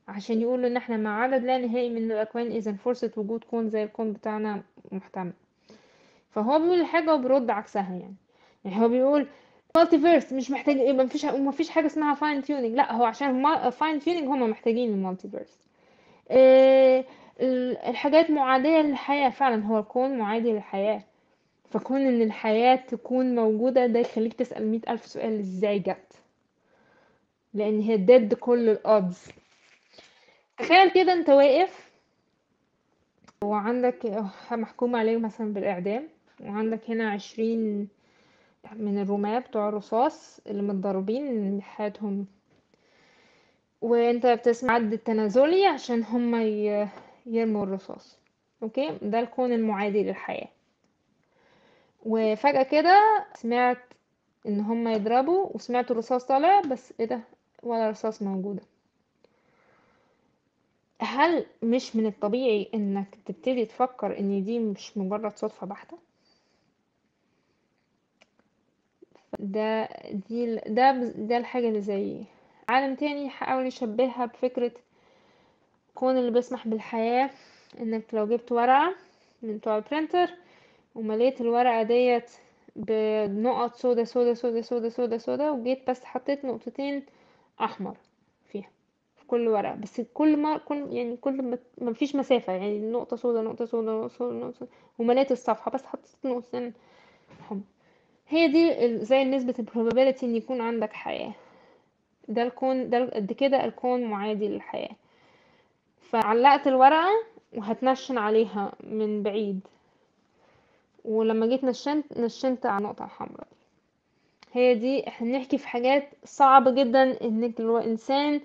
عشان يقولوا ان احنا مع عدد لا نهائي من الاكوان اذا فرصة وجود كون زي الكون بتاعنا محتمل. فهو بيقول الحاجة وبيرد عكسها. يعني هو بيقول مالتيفيرس مش محتاج، مفيش حاجة اسمها فاين تيونينج. لا، هو عشان فاين تيونينج هم محتاجين المالتيفيرس. إيه، الحاجات معادية للحياة، فعلا هو الكون معادي للحياة. فكون ان الحياة تكون موجودة ده يخليك تسأل 100,000 سؤال ازاي جت، لان هي ضد كل الأودز. تخيل كده انت واقف وعندك محكوم عليه مثلا بالإعدام، وعندك هنا 20 من الرماة بتوع الرصاص اللي متضربين حياتهم، وانت بتسمع عد التنازلي عشان هما يرموا الرصاص. اوكي، ده الكون المعادي للحياة. وفجأة كده سمعت ان هما يضربوا، وسمعت الرصاص طالع، بس ايه ده؟ ولا رصاص موجودة. هل مش من الطبيعي انك تبتدي تفكر ان دي مش مجرد صدفة بحتة؟ ده ده الحاجة اللي زي عالم تاني حاول يشبهها بفكرة الكون اللي بيسمح بالحياة. انك لو جبت ورقة من بتوع البرينتر ومليت الورقة ديت بنقط سودا سودا سودا سودا سودا سودا، وجيت بس حطيت نقطتين احمر فيها في كل ورقة، بس كل ما فيش مسافة، يعني نقطة سودا نقطة سودا نقطة سودا نقطة سودا، ومليت الصفحة بس حطيت نقطتين حمر. هي دي زي نسبة probability ان يكون عندك حياة. ده الكون، ده قد كده الكون معادي للحياة. فعلقت الورقة وهتنشن عليها من بعيد، ولما جيت نشنت على النقطة الحمراء. هي دي، احنا بنحكي في حاجات صعبة جدا انك الانسان،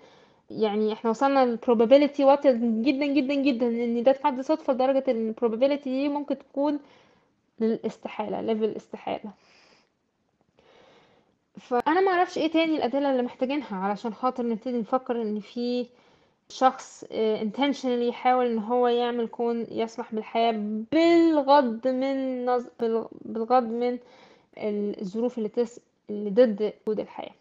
يعني احنا وصلنا ل probability واطية جدا جدا جدا ان ده حد صدفة، لدرجة ان ال probability دي ممكن تكون للاستحالة، level استحالة. فانا ما اعرفش ايه تاني الادلة اللي محتاجينها علشان خاطر نبتدي نفكر ان في شخص intentionally يحاول ان هو يعمل كون يسمح بالحياة بالغض من الظروف اللي ضد وجود الحياة.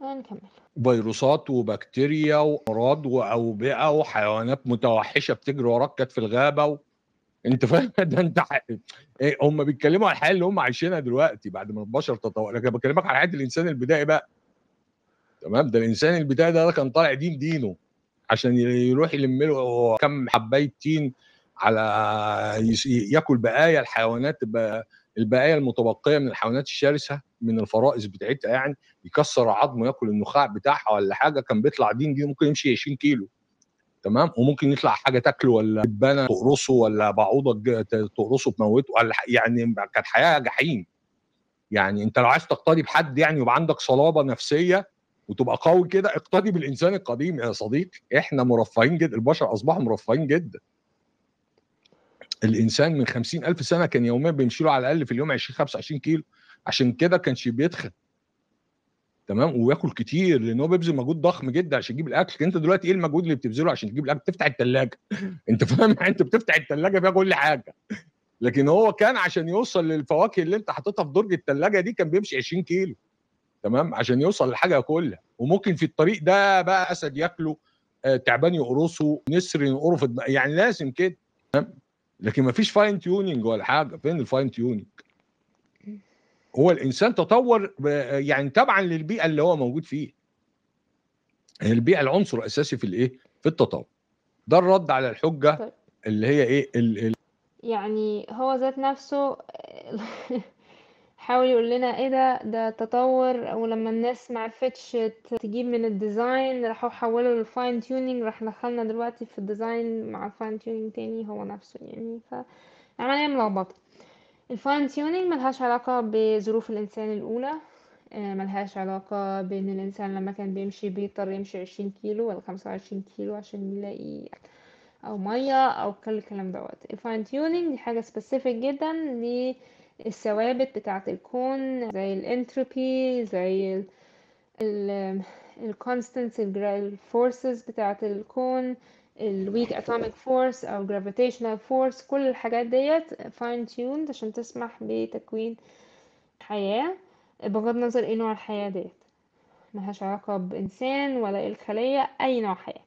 نكمل. فيروسات وبكتيريا وامراض واوبئه وحيوانات متوحشه بتجري وراك كانت في الغابه انت فاهم؟ ده انت إيه، هم بيتكلموا على الحياه اللي هم عايشينها دلوقتي بعد ما البشر تطور، لكن بكلمك على حياه الانسان البدائي بقى. تمام، ده الانسان البدائي ده كان طالع دينه عشان يروح يلم له كم حبايه تين على ياكل بقايا الحيوانات، البقايا المتبقيه من الحيوانات الشرسه من الفرائس بتاعتها، يعني يكسر عظمه ياكل النخاع بتاعها ولا حاجه. كان بيطلع دين ممكن يمشي 20 كيلو. تمام، وممكن يطلع حاجه تاكله ولا دبانه تقرصه ولا بعوضه تقرصه تموته ولا يعني كانت حياه جحيم. يعني انت لو عايز تقتدي بحد يعني يبقى عندك صلابه نفسيه وتبقى قوي كده، اقتدي بالانسان القديم يا صديقي. احنا مرفهين جدا، البشر اصبحوا مرفهين جدا. الانسان من 50,000 سنه كان يوميا بيمشي له على الاقل في اليوم 20 25 كيلو، عشان كده كانش بيتخن. تمام، وياكل كتير لان هو بيبذل مجهود ضخم جدا عشان يجيب الاكل. انت دلوقتي ايه المجهود اللي بتبذله عشان تجيب الاكل؟ تفتح الثلاجه. انت فاهم؟ انت بتفتح الثلاجه فيها كل حاجه. لكن هو كان عشان يوصل للفواكه اللي انت حاططها في درج الثلاجه دي كان بيمشي 20 كيلو. تمام، عشان يوصل لحاجه ياكلها. وممكن في الطريق ده بقى اسد ياكله، تعبان يقرصه، نسر ينقره في يعني لازم كده. لكن ما فيش فاين تيوننج ولا حاجه. فين الفاين تيوننج؟ هو الانسان تطور يعني تبعا للبيئه اللي هو موجود فيها. البيئه العنصر الاساسي في الايه؟ في التطور. ده الرد على الحجه طيب، اللي هي ايه يعني هو ذات نفسه حاول يقول لنا ايه ده تطور، ولما الناس معرفتش تجيب من الديزاين راحوا حولوا للفاين تيونينج، راح دخلنا دلوقتي في الديزاين مع الفاين تيونينج تاني هو نفسه. يعني فعملية ملخبطة. الفاين تيونينج ملهاش علاقة بظروف الإنسان الأولى، ملهاش علاقة بأن الإنسان لما كان بيمشي بيضطر يمشي 20 كيلو ولا 25 كيلو عشان يلاقي أو مية أو كل الكلام دوت. الفاين تيونينج دي حاجة سبيسيفيك جدا للثوابت بتاعة الكون، زي الانتروبي، زي الكونستانتس الفورسز بتاعة الكون، الويك اتوميك فورس او gravitational force، كل الحاجات ديت fine tuned عشان تسمح بتكوين حياة، بغض النظر ايه نوع الحياة ديت، ملهاش علاقة بإنسان ولا ايه الخلية، أي نوع حياة.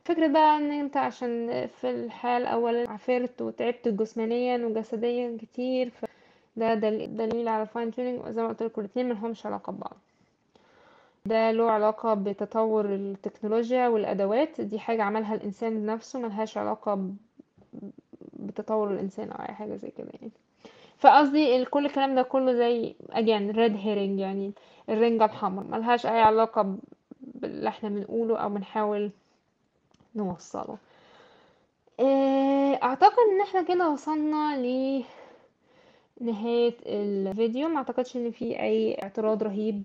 فكرة بقى ان انت عشان في الحياة الأول عافرت وتعبت جسمانيا وجسديا كتير، ده دليل على fine tuning، وزي ما قلت لكم الاتنين ملهمش علاقة ببعض. ده له علاقة بتطور التكنولوجيا والأدوات، دي حاجة عملها الإنسان بنفسه، ملهاش علاقة بتطور الإنسان أو أي حاجة زي كده يعني. فقصدي كل الكلام ده كله زي again red herring، يعني الرنجة الحمراء، ملهاش أي علاقة باللي احنا بنقوله أو بنحاول نوصله. أعتقد إن احنا كده وصلنا لنهاية الفيديو. ما أعتقدش إن في أي اعتراض رهيب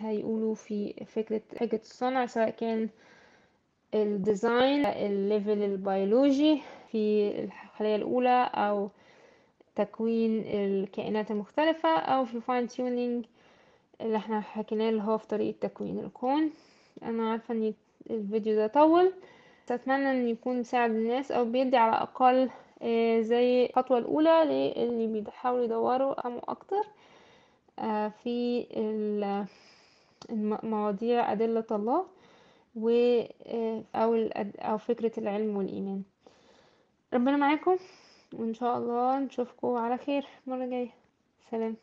هيقولوا في فكرة حاجة الصنع، سواء كان الديزاين، الليفل البيولوجي في الخلية الأولى، أو تكوين الكائنات المختلفة، أو في الفاين تيونينج اللي احنا حكيناه اللي هو في طريقة تكوين الكون. أنا عارفة إن الفيديو ده طول، بس أتمنى إن يكون ساعد الناس أو بيدي على الأقل زي الخطوة الأولى للي بيحاولوا يدوروا يفهموا أكتر في مواضيع أدلة الله أو فكرة العلم والإيمان. ربنا معاكم، وإن شاء الله نشوفكم على خير مرة جاية. سلام.